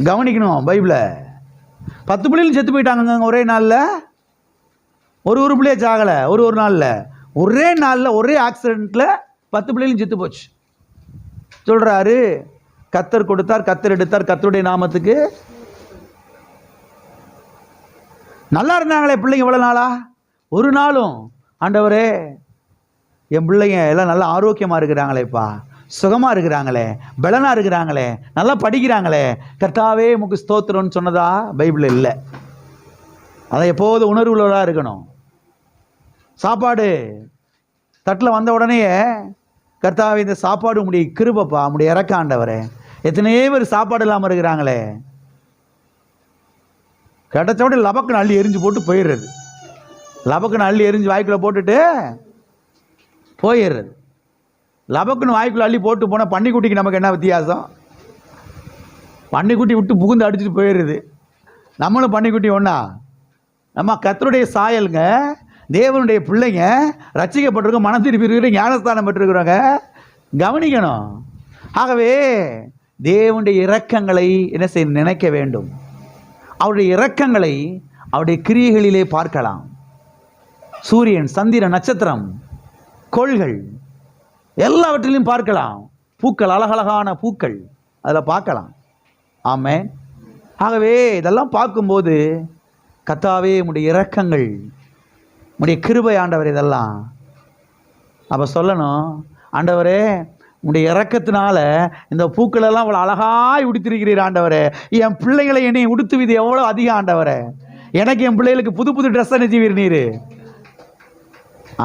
கவனிக்கணும் பைபிளை. 10 பிள்ளைகளும் செத்து போயிட்டாங்க ஒரே நாளில். ஒரு பிள்ளைய சாகலை, ஒரு நாளில், ஒரே நாளில், ஒரே ஆக்சிடெண்ட்டில் 10 பிள்ளைகளும் செத்து போச்சு. சொல்கிறாரு, கர்த்தர் கொடுத்தார், கர்த்தர் எடுத்தார், கர்த்தருடைய நாமத்துக்கு. நல்லா இருந்தாங்களே பிள்ளைங்க இவ்வளோ நாளா, ஒரு நாளும் ஆண்டவரே, என் பிள்ளைங்க எல்லாம் நல்லா ஆரோக்கியமாக இருக்கிறாங்களேப்பா, சுகமாக இருக்கிறாங்களே, பலனாக இருக்கிறாங்களே, நல்லா படிக்கிறாங்களே, கர்த்தாவே உமக்கு ஸ்தோத்திரம்னு சொன்னதா பைபிளில் இல்லை. அதை எப்போது உணர்வுள்ளவராக இருக்கணும். சாப்பாடு தட்டில் வந்த உடனே, கர்த்தாவே இந்த சாப்பாடு உம்முடைய கிருபைப்பா, உம்முடைய இரக்கம் ஆண்டவரே. எத்தனையோ பேர் சாப்பாடு இல்லாமல் இருக்கிறாங்களே. கிடைச்ச உடனே லபக்குன்னு அள்ளி எரிஞ்சு போட்டு போயிடுறது. லபக்குன்னு அள்ளி எரிஞ்சு வாய்க்குள்ளே போட்டுட்டு போயிடுறது. லபக்குன்னு வாய்க்குள்ளே அள்ளி போட்டு போனால் பன்னிக்குட்டிக்கு நமக்கு என்ன வித்தியாசம்? பன்னிக்குட்டி விட்டு புகுந்து அடிச்சுட்டு போயிடுது. நம்மளும் பன்னிக்குட்டி ஒன்றா? நம்ம கர்த்தருடைய சாயலுங்க, தேவனுடைய பிள்ளைங்க, ரட்சிக்கப்பட்டிருக்கோம், மனம் திருப்பி இருக்கிற, ஞானஸ்தானம் பெற்றிருக்கிறோங்க. கவனிக்கணும். ஆகவே தேவனுடைய இரக்கங்களை என்ன செய்ய நினைக்க வேண்டும். அவருடைய இரக்கங்களை அவருடைய கிரியைகளிலே பார்க்கலாம். சூரியன், சந்திரன், நட்சத்திரம், கோள்கள் எல்லாவற்றிலையும் பார்க்கலாம். பூக்கள், அழகழகான பூக்கள் அதில் பார்க்கலாம். ஆமென். ஆகவே இதெல்லாம் பார்க்கும்போது கர்த்தாவே உம்முடைய இரக்கங்கள், உம்முடைய கிருபை ஆண்டவர், இதெல்லாம் அப்போ சொல்லணும், ஆண்டவரே உம்முடைய இரக்கத்தினால இந்த பூக்களெல்லாம் அவ்வளோ அழகாய் உடுத்திருக்கிறீர் ஆண்டவரே. என் பிள்ளைகளை என்னை உடுத்துவது எவ்வளோ அதிகம் ஆண்டவரே. எனக்கு என் பிள்ளைகளுக்கு புது புது ட்ரெஸ் அணிச்சுவீர் நீர்.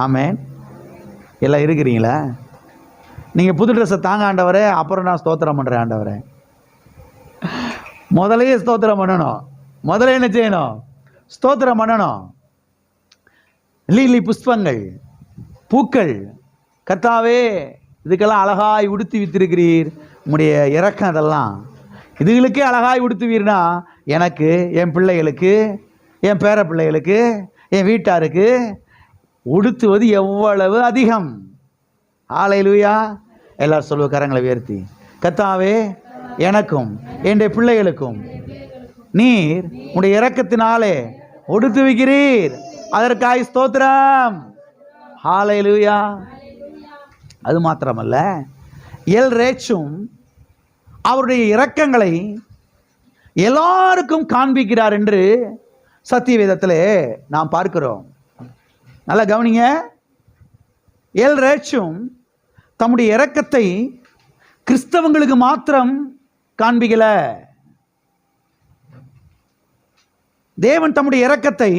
ஆமென். எல்லாம் இருக்கிறீங்களா? நீங்கள் புது ட்ரெஸ்ஸை தாங்க ஆண்டவரே, அப்புறம் நான் ஸ்தோத்திரம் பண்ணுறேன் ஆண்டவரே. முதலையே ஸ்தோத்திரம் பண்ணணும். முதல்ல என்ன செய்யணும்? ஸ்தோத்திரம் பண்ணணும். லீலி புஷ்பங்கள், பூக்கள், கர்த்தாவே இதுக்கெல்லாம் அழகாய் உடுத்தி வித்திருக்கிறீர். உம்முடைய இரக்கம் அதெல்லாம் இதுகளுக்கே அழகாய் உடுத்துவீர்னா எனக்கு, என் பிள்ளைகளுக்கு, என் பேர பிள்ளைகளுக்கு, என் வீட்டாருக்கு உடுத்துவது எவ்வளவு அதிகம். ஹல்லேலூயா. எல்லாரும் சொல்லுவ கரங்களை உயர்த்தி, கர்த்தாவே எனக்கும் என்னுடைய பிள்ளைகளுக்கும் நீர் உடைய இரக்கத்தினாலே உடுத்து வைக்கிறீர், அதற்காய் ஸ்தோத்திரம். ஹல்லேலூயா. அது மாத்திரமல்ல, எல் ரேச்சும் அவருடைய இரக்கங்களை எல்லாருக்கும் காண்பிக்கிறார் என்று சத்திய வேதத்திலே நாம் பார்க்கிறோம். நல்லா கவனிங்க. எல் ரேச்சும் தம்முடைய இரக்கத்தை கிறிஸ்தவங்களுக்கு மாத்திரம் காண்பிக்கல. தேவன் தம்முடைய இரக்கத்தை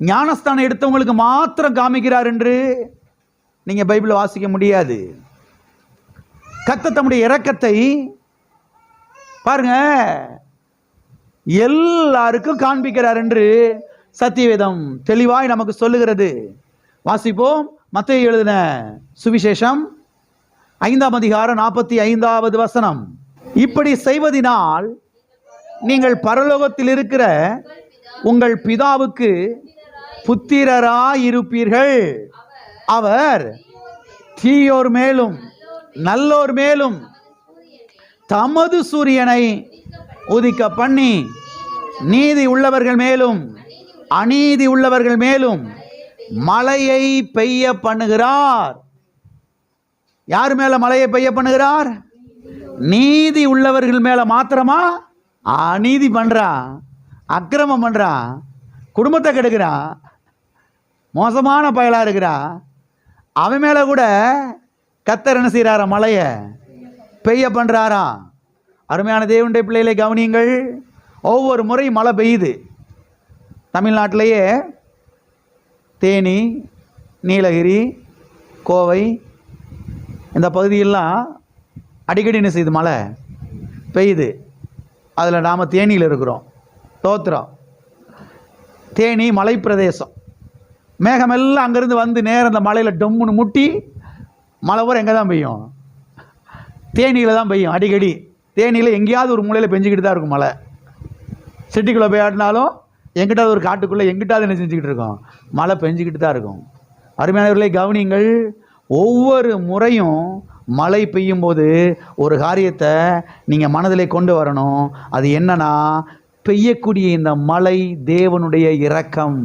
ஞானஸ்தானம் எடுத்தவங்களுக்கு மாத்திரம் காமிக்கிறார் என்று நீங்க பைபிளை வாசிக்க முடியாது. கர்த்தர் தம்முடைய இரக்கத்தை பாருங்க எல்லாருக்கும் காண்பிக்கிறார் என்று சத்தியவேதம் தெளிவாய் நமக்கு சொல்லுகிறது. வாசிப்போம். மத்தேயு எழுதின சுவிசேஷம் 5ஆம் அதிகாரம் 45வது வசனம். இப்படி செய்வதினால் நீங்கள் பரலோகத்தில் இருக்கிற உங்கள் பிதாவுக்கு புத்திரராயிருப்பீர்கள். அவர் தீயோர் மேலும் நல்லோர் மேலும் தமது சூரியனை உதிக்க பண்ணி நீதி உள்ளவர்கள் மேலும் அநீதி உள்ளவர்கள் மேலும் மழையை பெய்ய பண்ணுகிறார். யார் மேல மழையை பெய்ய பண்ணுகிறார்? நீதி உள்ளவர்கள் மேல மாத்திரமா? அநீதி பண்றான், அக்கிரமம் பண்றான், குடும்பத்தை கெடுக்கிறான், மோசமான பயலா இருக்கிறான், அவன் மேல கூட கர்த்தர் என்ன செய்யறாரா? மழையை பெய்ய பண்றாராம். அருமையான தேவனுடைய பிள்ளைகளை கவனியுங்கள். ஒவ்வொரு முறை மழை பெய்யுது. தமிழ்நாட்டிலேயே தேனி, நீலகிரி, கோவை இந்த பகுதியெல்லாம் அடிக்கடி என்ன செய்யுது? மழை பெய்யுது. அதில் நாம் தேனியில் இருக்கிறோம். தோத்திரம். தேனி மலை பிரதேசம். மேகமெல்லாம் அங்கேருந்து வந்து நேரம் அந்த மலையில் டொம்முன்னு முட்டி மழை பூரா எங்கே தான் பெய்யும்? தேனியில் தான் பெய்யும் அடிக்கடி. தேனியில் எங்கேயாவது ஒரு மூலையில் பெஞ்சிக்கிட்டு தான் இருக்கும் மழை. சிட்டிக்குள்ளே போய் ஆடினாலும் எங்கிட்டாவது ஒரு காட்டுக்குள்ளே எங்கிட்டாவது என்ன செஞ்சுக்கிட்டு இருக்கோம்? மழை பெஞ்சிக்கிட்டு தான் இருக்கும். அருமையானவர்களை கவனிங்கள். ஒவ்வொரு முறையும் மழை பெய்யும் போது ஒரு காரியத்தை நீங்கள் மனதிலே கொண்டு வரணும். அது என்னன்னா, பெய்யக்கூடிய இந்த மழை தேவனுடைய இரக்கம்.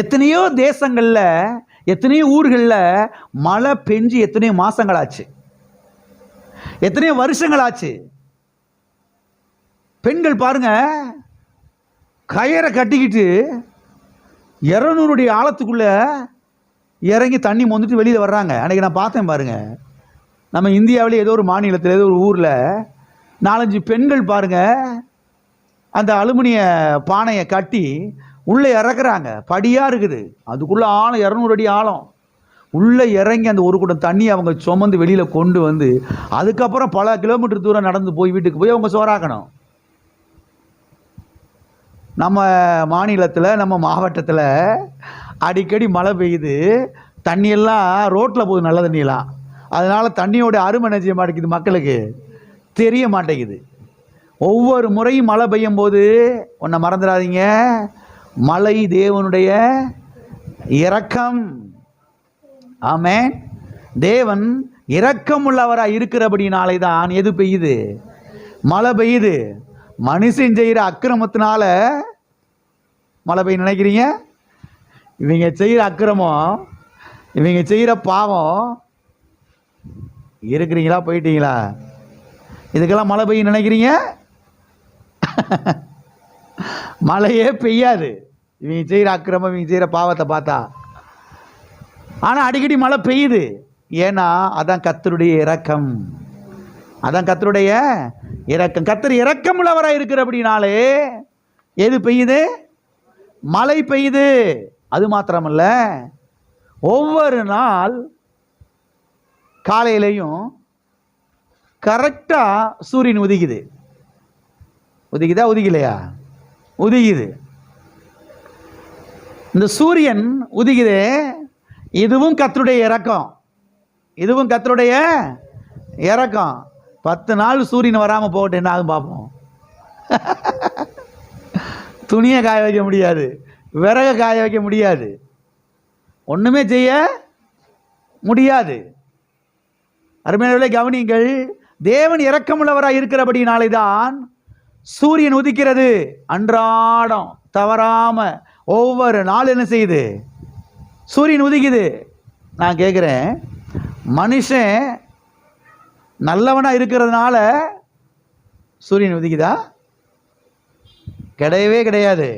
எத்தனையோ தேசங்களில், எத்தனையோ ஊர்களில் மழை பெஞ்சு எத்தனையோ மாசங்களாச்சு, எத்தனையோ வருஷங்களாச்சு. பெண்கள் பாருங்க, கயிறை கட்டிக்கிட்டு 200 ஆழத்துக்குள்ள இறங்கி தண்ணி மொந்துட்டு வெளியில் வர்றாங்க. அன்றைக்கி நான் பார்த்தேன் பாருங்க. நம்ம இந்தியாவிலே ஏதோ ஒரு மாநிலத்தில், ஏதோ ஒரு ஊரில் 4-5 பெண்கள் பாருங்க அந்த அலுமினிய பானையை கட்டி உள்ளே இறக்குறாங்க, படியாக இருக்குது, அதுக்குள்ளே ஆழம் 200 அடி ஆழம். உள்ளே இறங்கி அந்த ஒரு குடம் தண்ணியை அவங்க சுமந்து வெளியில் கொண்டு வந்து அதுக்கப்புறம் பல கிலோமீட்டர் தூரம் நடந்து போய் வீட்டுக்கு போய் அவங்க சோறாக்கணும். நம்ம மாநிலத்தில், நம்ம மாவட்டத்தில் அடிக்கடி மழை பெய்யுது, தண்ணியெல்லாம் ரோட்டில் போகுது, நல்ல தண்ணியெல்லாம். அதனால் தண்ணியோட அருமை என்ன செய்ய மாட்டேங்குது, மக்களுக்கு தெரிய மாட்டேங்குது. ஒவ்வொரு முறையும் மழை பெய்யும் போது ஒன்றை மறந்துடாதீங்க, மழை தேவனுடைய இரக்கம். ஆமென். தேவன் இரக்கம் உள்ளவராக இருக்கிறபடினாலே தான் எது பெய்யுது, மழை பெய்யுது. மனுஷன் செய்கிற அக்கிரமத்தினால மழை பெய்ய நினைக்கிறீங்க? இவங்க செய்கிற அக்கிரமம், இவங்க செய்கிற பாவம், இருக்கிறீங்களா போயிட்டீங்களா? இதுக்கெல்லாம் மழை பெய்ய நினைக்கிறீங்க? மழையே பெய்யாது இவங்க செய்கிற அக்கிரமம், இவங்க செய்கிற பாவத்தை பார்த்தா. ஆனால் அடிக்கடி மழை பெய்யுது. ஏன்னா அதான் கர்த்தருடைய இரக்கம், அதான் கர்த்தருடைய இரக்கம். கர்த்தர் இரக்கம் உள்ளவராக இருக்கிற அப்படின்னாலே எது பெய்யுது, மழை பெய்யுது. அது மாத்திரமல்ல, ஒவ்வொரு நாள் காலையிலையும் கரெக்டாக சூரியன் உதிக்குது. உதிக்குதா உதிக்கலையா? உதிக்குது. இந்த சூரியன் உதிக்குது, இதுவும் கர்த்தருடைய இரக்கம், இதுவும் கர்த்தருடைய இரக்கம். 10 நாள் சூரியன் வராமல் போகட்டும், என்ன ஆகும் பார்ப்போம். துணியை காய வைக்க முடியாது, விறகை காய வைக்க முடியாது, ஒன்றுமே செய்ய முடியாது. அருமையானவர்களே கவனியுங்கள், தேவன் இரக்கமுள்ளவராக இருக்கிறபடினாலே தான் சூரியன் உதிக்கிறது. அன்றாடம் தவறாம ஒவ்வொரு நாள் என்ன செய்யுது, சூரியன் உதிக்குது. நான் கேட்குறேன், மனுஷன் நல்லவனாக இருக்கிறதுனால சூரியன் உதிக்குதா? கிடையவே கிடையாது.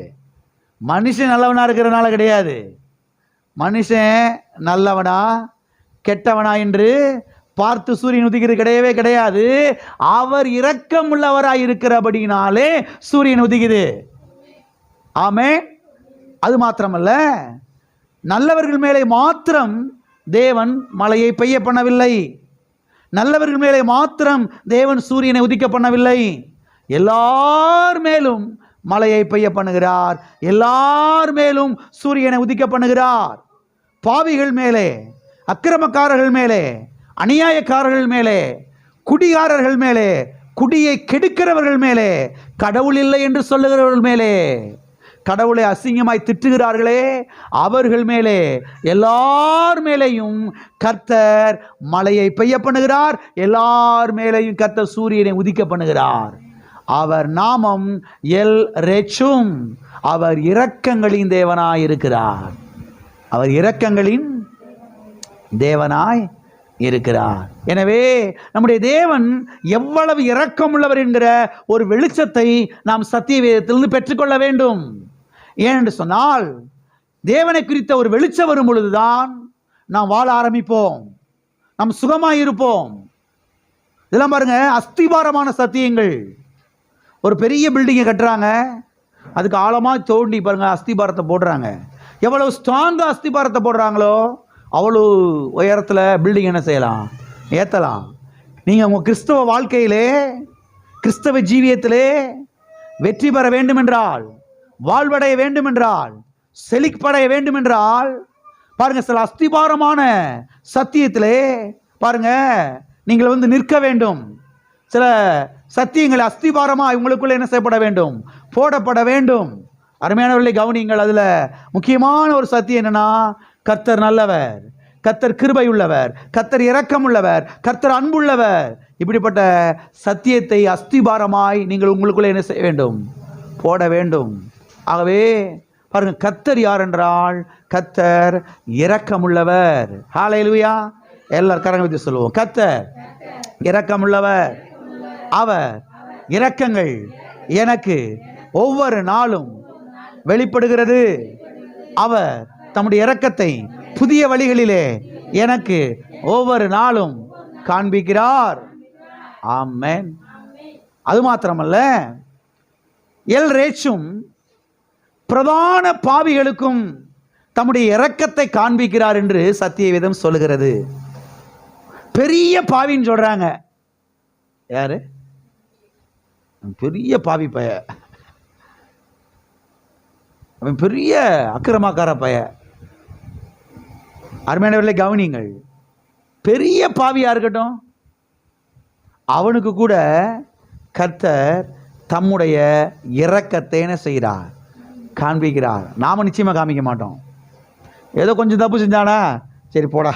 மனுஷன் நல்லவனாக இருக்கிறதுனால கிடையாது. மனுஷன் நல்லவனா கெட்டவனா என்று பார்த்து சூரியன் உதிக்கிறது கிடையவே கிடையாது. அவர் இரக்கம் உள்ளவராக இருக்கிறபடினாலே சூரியன் உதிக்குது. ஆமென். அது மாத்திரமல்ல, நல்லவர்கள் மேலே மாத்திரம் தேவன் மழையை பெய்ய பண்ணவில்லை, நல்லவர்கள் மேலே மாத்திரம் தேவன் சூரியனை உதிக்க பண்ணவில்லை. எல்லார் மேலும் மழையை பெய்ய பண்ணுகிறார், எல்லார் மேலும் சூரியனை உதிக்க பண்ணுகிறார். பாவிகள் மேலே, அக்கிரமக்காரர்கள் மேலே, அநியாயக்காரர்கள் மேலே, குடிகாரர்கள் மேலே, குடியை கெடுக்கிறவர்கள் மேலே, கடவுள் இல்லை என்று சொல்லுகிறவர்கள் மேலே, கடவுளை அசிங்கமாய் திட்டுகிறார்களே அவர்கள் மேலே, எல்லார் மேலேயும் கர்த்தர் மழையை பெய்ய பண்ணுகிறார், எல்லார் மேலேயும் கர்த்தர் சூரியனை உதிக்க பண்ணுகிறார். அவர் நாமம் எல் ரேச்சும், அவர் இரக்கங்களின் தேவனாய் இருக்கிறார், அவர் இரக்கங்களின் தேவனாய் இருக்கிறார். எனவே நம்முடைய தேவன் எவ்வளவு இரக்கம் உள்ளவர் என்கிற ஒரு வெளிச்சத்தை நாம் சத்திய வேதத்திலிருந்து பெற்றுக்கொள்ள வேண்டும். ஏனென்று சொன்னால், தேவனை குறித்த ஒரு வெளிச்சம் வரும் பொழுதுதான் நாம் வாழ ஆரம்பிப்போம், நாம் சுகமாய் இருப்போம். இதெல்லாம் பாருங்க, அஸ்திபாரமான சத்தியங்கள். ஒரு பெரிய பில்டிங்கை கட்டுறாங்க, அதுக்கு ஆழமாக தோண்டி பாருங்க அஸ்திபாரத்தை போடுறாங்க. எவ்வளவு ஸ்ட்ராங்காக அஸ்திபாரத்தை போடுறாங்களோ அவ்வளோ உயரத்தில் பில்டிங் என்ன செய்யலாம், ஏற்றலாம். நீங்கள் உங்கள் கிறிஸ்தவ வாழ்க்கையிலே, கிறிஸ்தவ ஜீவியத்திலே வெற்றி பெற வேண்டுமென்றால், வாழ்வடைய வேண்டுமென்றால், செழிப்படைய வேண்டுமென்றால், பாருங்க சில அஸ்திபாரமான சத்தியத்திலே பாருங்க நீங்கள் நிற்க வேண்டும். சில சத்தியங்கள் அஸ்திபாரமாக உங்களுக்குள்ள என்ன செய்யப்பட வேண்டும், போடப்பட வேண்டும். அருமையானவர்களை கவனிங்கள், அதில் முக்கியமான ஒரு சத்தியம் என்னன்னா, கர்த்தர் நல்லவர், கர்த்தர் கிருபை உள்ளவர், கர்த்தர் இரக்கம் உள்ளவர், கர்த்தர் அன்புள்ளவர். இப்படிப்பட்ட சத்தியத்தை அஸ்திபாரமாய் நீங்கள் உங்களுக்குள்ளே என்ன செய்ய வேண்டும், போட வேண்டும். ஆகவே பாருங்க, கர்த்தர் யார் என்றால் கர்த்தர் இரக்கமுள்ளவர். ஹல்லேலூயா. எல்லாரும் கரங்களை வைத்து சொல்லுவோம், கர்த்தர் இரக்கமுள்ளவர். அவர் இரக்கங்கள் எனக்கு ஒவ்வொரு நாளும் வெளிப்படுகிறது. அவர் தம்முடைய இரக்கத்தை புதிய வழிகளிலே எனக்கு ஒவ்வொரு நாளும் காண்பிக்கிறார். ஆமென். அது மாத்திரமல்ல, எல் ரேச்சும் பிரதான பாவிகளுக்கும் தம்முடைய இரக்கத்தை காண்பிக்கிறார் என்று சத்தியவேதம் சொல்லுகிறது. பெரிய பாவின்னு சொல்றாங்க. யாரு? பெரிய பாவி பய, அவன் பெரிய அக்கிரமக்கார பய. அருமையானவர்களே கவனிங்கள், பெரிய பாவியா இருக்கட்டும், அவனுக்கு கூட கர்த்தர் தம்முடைய இரக்கத்தை என்ன செய்கிறார்? காண்பிக்கிறார். நாம நிச்சயமா காமிக்க மாட்டோம். ஏதோ கொஞ்சம் தப்பு செஞ்சானா சரி போடா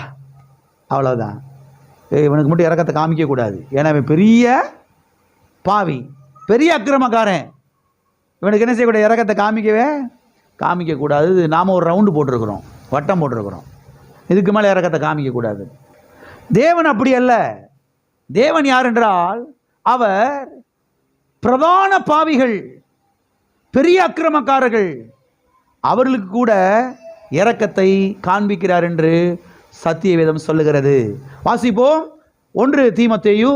அவ்வளோதான். இவனுக்கு மட்டும் இரக்கத்தை காமிக்க கூடாது. ஏன்னா இவன் பெரிய பாவி, பெரிய அக்கிரமக்காரன். இவனுக்கு என்ன செய்யக்கூடாது? இரக்கத்தை காமிக்க கூடாது. நாம் ஒரு ரவுண்டு போட்டிருக்கிறோம், வட்டம் போட்டிருக்கிறோம். இதுக்கு மேலே இரக்கத்தை காமிக்கக்கூடாது. தேவன் அப்படி அல்ல. தேவன் யார் என்றால் அவர் பிரதான பாவிகள், பெரிய அக்கிரமக்காரர்கள், அவர்களுக்கு கூட இரக்கத்தை காண்பிக்கிறார் என்று சத்தியவேதம் சொல்லுகிறது. வாசிப்போம். 1 தீமோத்தேயு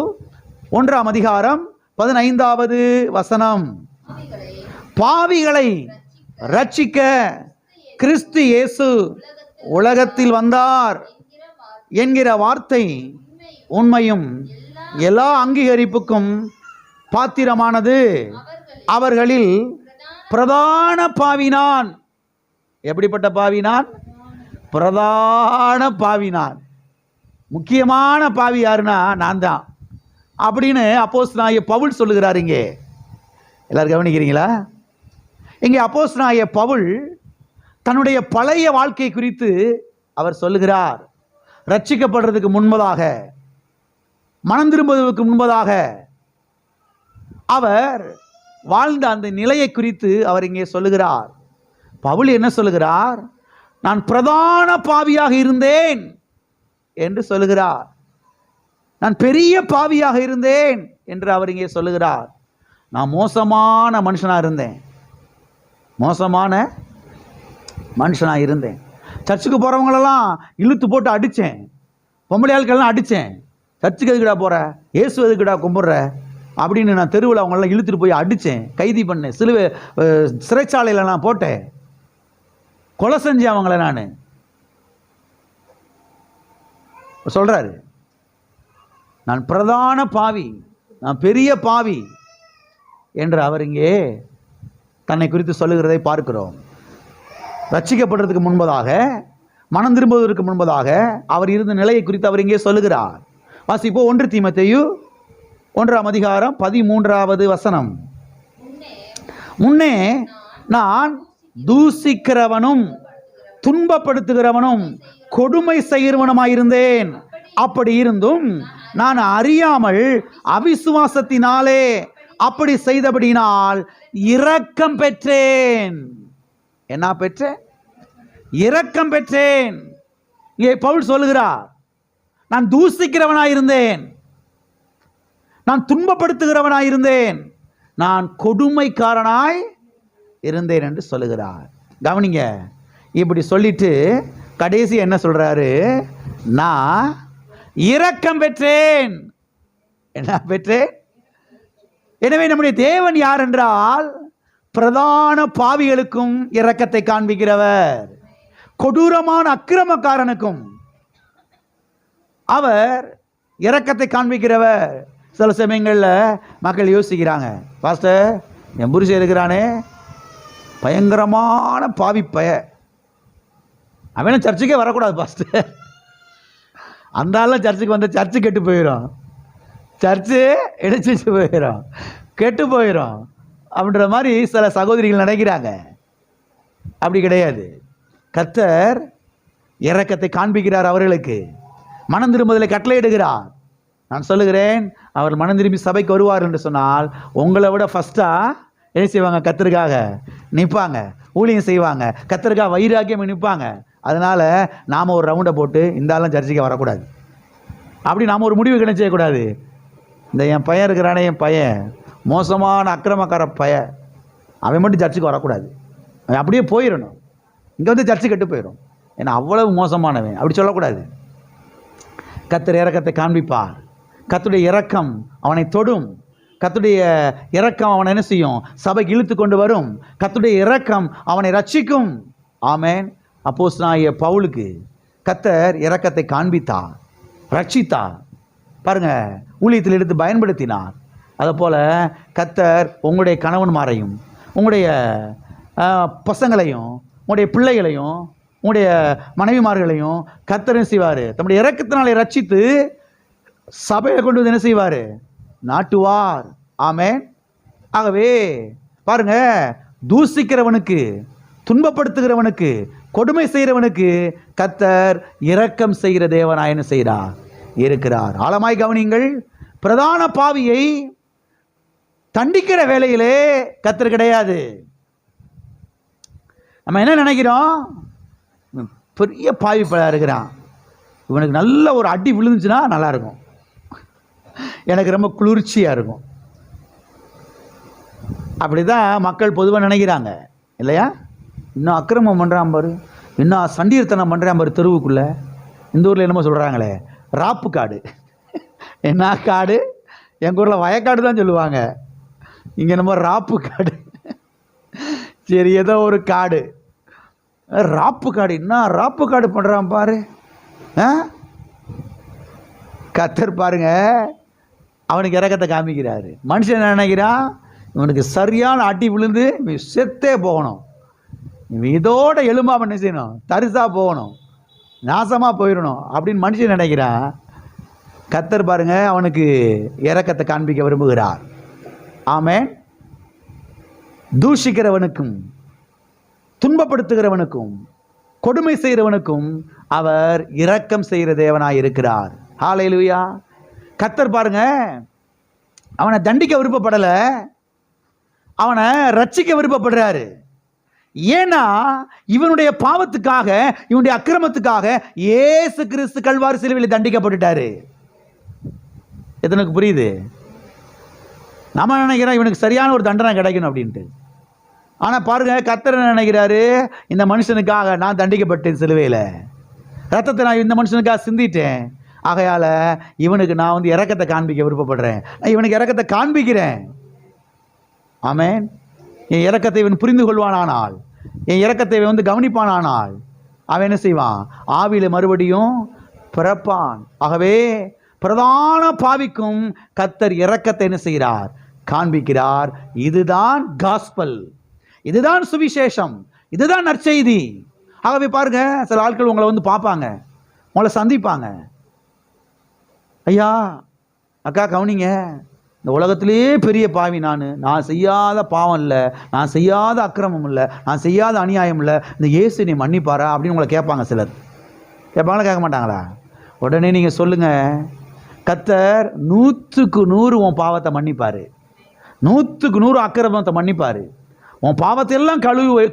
1ஆம் அதிகாரம் 15வது வசனம். பாவிகளை ரட்சிக்க கிறிஸ்து இயேசு உலகத்தில் வந்தார் என்கிற வார்த்தை உண்மையும் எல்லா அங்கீகரிப்புக்கும் பாத்திரமானது. அவர்களில் பிரதான பாவினான். எப்படிப்பட்ட பாவினான்? பிரதான பாவினான். முக்கியமான பாவி யாருன்னா நான் தான் அப்படின்னு அப்போஸ்தலனாகிய பவுல் சொல்லுகிறார். இங்கே எல்லாரும் கவனிக்கிறீங்களா? இங்கே அப்போஸ்தலனாகிய பவுல் தன்னுடைய பழைய வாழ்க்கை குறித்து அவர் சொல்லுகிறார். ரட்சிக்கப்படுறதுக்கு முன்பதாக, மனம் திரும்புவதற்கு முன்பதாக அவர் வாழ்ந்த அந்த நிலையை குறித்து அவர் இங்கே சொல்லுகிறார். பவுல் என்ன சொல்லுகிறார்? நான் பிரதான பாவியாக இருந்தேன் என்று சொல்லுகிறார். நான் பெரிய பாவியாக இருந்தேன் என்று அவர் இங்கே சொல்லுகிறார். நான் மோசமான மனுஷனாக இருந்தேன், மோசமான மனுஷனாக இருந்தேன். சர்ச்சுக்கு போகிறவங்களெல்லாம் இழுத்து போட்டு அடித்தேன், பொம்பளை ஆட்கள்லாம் அடித்தேன். சர்ச்சுக்கு எதுக்குடா போகிற, இயேசு எதுக்குடா கும்பிட்ற அப்படின்னு நான் தெருவில் அவங்களெல்லாம் இழுத்துட்டு போய் அடித்தேன், கைதி பண்ணேன், சிறைச்சாலையில் நான் போட்டேன், கொலை செஞ்சேன் அவங்கள. நான் சொல்கிறாரு, நான் பிரதான பாவி, நான் பெரிய பாவி என்று அவர் இங்கே தன்னை குறித்து சொல்லுகிறதை பார்க்கிறோம். ரட்சிக்கப்படுறதுக்கு முன்பதாக, மனம் திரும்புவதற்கு முன்பதாக அவர் இருந்த நிலையை குறித்து அவர் இங்கே சொல்லுகிறார். வாசிப்போ 1 தீமோத்தேயு 1ஆம் அதிகாரம் 13வது வசனம். முன்னே நான் தூசிக்கிறவனும் துன்பப்படுத்துகிறவனும் கொடுமை செய்கிறவனுமாயிருந்தேன். அப்படி இருந்தும் நான் அறியாமல் அவிசுவாசத்தினாலே அப்படி செய்தபடினால் இரக்கம் பெற்றேன். என்ன பெற்றேன்? இரக்கம் பெற்றேன். இங்கே பவுல் சொல்லுகிறார், நான் தூசிக்கிறவனாயிருந்தேன், நான் துன்பப்படுத்துகிறவனாயிருந்தேன், நான் கொடுமைக்காரனாய் இருந்தேன் என்று சொல்லுகிறார். கவனிங்க, இப்படி சொல்லிட்டு கடைசி என்ன சொல்றாரு? நான் இரக்கம் பெற்றேன். என்ன பெற்றேன்? எனவே நம்முடைய தேவன் யார் என்றால் பிரதான பாவிகளுக்கும் இரக்கத்தை காண்பிக்கிறவர், கொடூரமான அக்கிரமக்காரனுக்கும் அவர் இரக்கத்தை காண்பிக்கிறவர். சில சமயங்களில் மக்கள் யோசிக்கிறாங்க, பாஸ்டர் என் புருஷன் இருக்கிறானே பயங்கரமான பாவி பய, அவனும் சர்ச்சுக்கே வரக்கூடாது பாஸ்டர், அந்த ஆள் சர்ச்சுக்கு வந்த சர்ச்சு கெட்டு போயிடும், சர்ச்சு இடிச்சு போயிடும், கெட்டு போயிடும் அப்படின்ற மாதிரி சில சகோதரிகள் நினைக்கிறாங்க. அப்படி கிடையாது. கர்த்தர் இரக்கத்தை காண்பிக்கிறார், அவர்களுக்கு மனம் திரும்புதலை கட்டளையிடுகிறார். நான் சொல்லுகிறேன், அவர் மனம் திரும்பி சபைக்கு வருவார் என்று சொன்னால் உங்களை விட ஃபஸ்ட்டாக என்ன செய்வாங்க? கர்த்தருக்காக நிற்பாங்க, ஊழியம் செய்வாங்க, கர்த்தருக்காக வைராக்கியம் நிற்பாங்க. அதனால் நாம் ஒரு ரவுண்டை போட்டு இந்த ஆளும் சர்ச்சைக்கு வரக்கூடாது அப்படி நாம் ஒரு முடிவு கிடை செய்யக்கூடாது. இந்த என் பையன் இருக்கிறானே, என் பையன் மோசமான அக்கிரமக்கார பையன், அவன் மட்டும் சர்ச்சுக்கு வரக்கூடாது, அவன் அப்படியே போயிடணும், இங்கே வந்து சர்ச்சு கெட்டு போயிடும், ஏன்னா அவ்வளவு மோசமானவன் அப்படி சொல்லக்கூடாது. கர்த்தர் இரக்கத்தை காண்பிப்பார். கர்த்தருடைய இரக்கம் அவனை தொடும். கர்த்தருடைய இரக்கம் அவனை என்ன செய்யும்? சபைக்கு இழுத்து கொண்டு வரும். கர்த்தருடைய இரக்கம் அவனை ரட்சிக்கும். ஆமென். அப்போஸ்தலனாகிய பவுலுக்கு கர்த்தர் இரக்கத்தை காண்பித்தார், ரட்சித்தார். பாருங்க, ஊழியத்தில் எடுத்து பயன்படுத்தினார். அதுபோல கர்த்தர் உங்களுடைய கணவன்மாரையும் உங்களுடைய பசங்களையும் உங்களுடைய பிள்ளைகளையும் உங்களுடைய மனைவிமார்களையும் கர்த்தர் செய்வார், தம்முடைய இரக்கத்தினாலே ரட்சித்து சபையை கொண்டு வந்து என்ன செய்வார்? நாட்டுவார். ஆமென். ஆகவே பாருங்க, தூசிக்கிறவனுக்கு, துன்பப்படுத்துகிறவனுக்கு, கொடுமை செய்கிறவனுக்கு கர்த்தர் இரக்கம் செய்கிற தேவனாய் என்ன செய்கிறார்? இருக்கிறார். ஆழமாய் கவனியுங்கள். பிரதான பாவியை தண்டிக்கிற வேலையிலே கர்த்தர் கிடையாது. நம்ம என்ன நினைக்கிறோம்? பெரிய பாவி பழைய இருக்கிறான், இவனுக்கு நல்ல ஒரு அடி விழுந்துச்சுன்னா நல்லா இருக்கும், எனக்கு ரொம்ப குளிர்ச்சியாக இருக்கும். அப்படிதான் மக்கள் பொதுவாக நினைக்கிறாங்க இல்லையா? இன்னும் அக்கிரமம் பண்ணுறான் பாரு, இன்னும் சண்டீர்த்தனம் பண்ணுறான் பாரு தெருவுக்குள்ளே. இந்த ஊரில் என்னமோ சொல்கிறாங்களே, ராப்பு காடு. என்ன காடு? எங்கள் ஊரில் வயக்காடு தான் சொல்லுவாங்க, இங்கே என்னமோ ராப்பு காடு. சரி, ஏதோ ஒரு காடு, ராப்பு காடு. என்ன ராப்பு காடு பண்ணுறான் பாரு. கர்த்தர் பாருங்க அவனுக்கு இரக்கத்தை காமிக்கிறாரு. மனுஷன் என்ன நினைக்கிறான்? இவனுக்கு சரியான அடி விழுந்து செத்தே போகணும், இதோட எலும்பாம என்ன செய்யணும்? தரிசா போகணும், நாசமாக போயிடணும் அப்படின்னு மனுஷன் நினைக்கிறான். கர்த்தர் பாருங்க அவனுக்கு இரக்கத்தை காண்பிக்க விரும்புகிறார். ஆமென். தூஷிக்கிறவனுக்கும் துன்பப்படுத்துகிறவனுக்கும் கொடுமை செய்கிறவனுக்கும் அவர் இரக்கம் செய்கிற தேவனாய் இருக்கிறார். ஹல்லேலூயா. கர்த்தர் பாருங்க அவனை தண்டிக்க விருப்பப்படலை, அவனை ரட்சிக்க விருப்பப்படுறாரு. ஏன்னா இவனுடைய பாவத்துக்காக, இவனுடைய அக்கிரமத்துக்காக இயேசு கிறிஸ்து கல்வாரி சிலுவையில் தண்டிக்கப்பட்டுட்டாரு. எத்தனைக்கு புரியுது? நம்ம நினைக்கிறோம் இவனுக்கு சரியான ஒரு தண்டனை கிடைக்கணும் அப்படின்ட்டு. ஆனால் பாருங்க, கர்த்தர் என்ன நினைக்கிறாரு? இந்த மனுஷனுக்காக நான் தண்டிக்கப்பட்டேன் சிலுவையில், ரத்தத்தை நான் இந்த மனுஷனுக்காக சிந்திட்டேன், ஆகையால் இவனுக்கு நான் இரக்கத்தை காண்பிக்க விருப்பப்படுறேன், நான் இவனுக்கு இரக்கத்தை காண்பிக்கிறேன். ஆமென். என் இரக்கத்தை இவன் புரிந்து கொள்வானானால், என் இரக்கத்தை கவனிப்பானானால் அவன் என்ன செய்வான்? ஆவியில் மறுபடியும் பிறப்பான். ஆகவே பிரதான பாவிக்கும் கர்த்தர் இரக்கத்தை என்ன செய்கிறார்? காண்பிக்கிறார். இதுதான் காஸ்பல், இதுதான் சுவிசேஷம், இதுதான் நற்செய்தி. ஆகவே பாருங்க, சில ஆட்கள் உங்களை பார்ப்பாங்க, உங்களை சந்திப்பாங்க. ஐயா, அக்கா கவனிங்க, இந்த உலகத்திலே பெரிய பாவி நான் செய்யாத பாவம் இல்லை, நான் செய்யாத அக்கிரமம் இல்லை, நான் செய்யாத அநியாயம் இல்லை, இந்த இயேசு நீ மன்னிப்பாரா அப்படின்னு உங்களை கேட்பாங்க. சிலர் கேட்பாங்களா, கேட்க மாட்டாங்களா? உடனே நீங்கள் சொல்லுங்கள், கர்த்தர் 100க்கு 100 உன் பாவத்தை மன்னிப்பார், 100க்கு 100 அக்கிரமத்தை மன்னிப்பார், உன் பாவத்தை எல்லாம்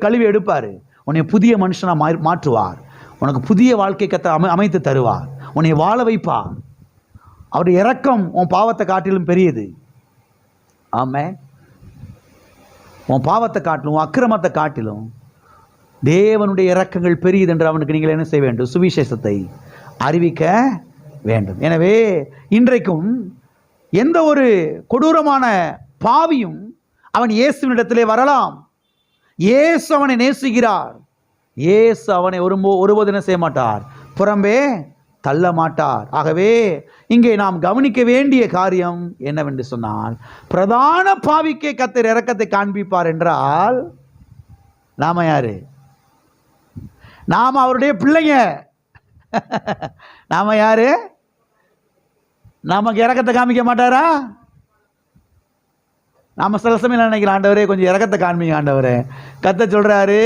கழுவி எடுப்பார், உன்னை புதிய மனுஷனாக மாற்றுவார், உனக்கு புதிய வாழ்க்கை கர்த்தர் அமைத்து தருவார், உன்னை வாழ வைப்பார். அவருடைய இரக்கம் உன் பாவத்தை காட்டிலும் பெரியது. ஆமென். உன் பாவத்தை காட்டிலும் அக்கிரமத்தை காட்டிலும் தேவனுடைய இரக்கங்கள் பெரியது என்று அவனுக்கு நீங்கள் என்ன செய்ய வேண்டும்? சுவிசேஷத்தை அறிவிக்க வேண்டும். எனவே இன்றைக்கும் எந்த ஒரு கொடூரமான பாவியும் அவன் இயேசுவினிடத்திலே வரலாம். இயேசு அவனை நேசிக்கிறார். இயேசு அவனை ஒருபோது என்ன செய்ய மாட்டார்? புறம்பே தள்ள மாட்டார். ஆகவே இங்கே நாம் கவனிக்க வேண்டிய காரியம் என்னவென்று சொன்னால், பிரதான பாவிக்கே கர்த்தர் இரக்கத்தை காண்பிப்பார் என்றால் நாம யாரு? நாம அவருடைய பிள்ளைங்க. நாம யாரு? நமக்கு இரக்கத்தை காமிக்க மாட்டாரா? நாம சில சமயம் நினைக்கிறோம், ஆண்டவரே கொஞ்சம் இரக்கத்தை காண்பிங்க ஆண்டவரே. கர்த்தர் சொல்றாரு,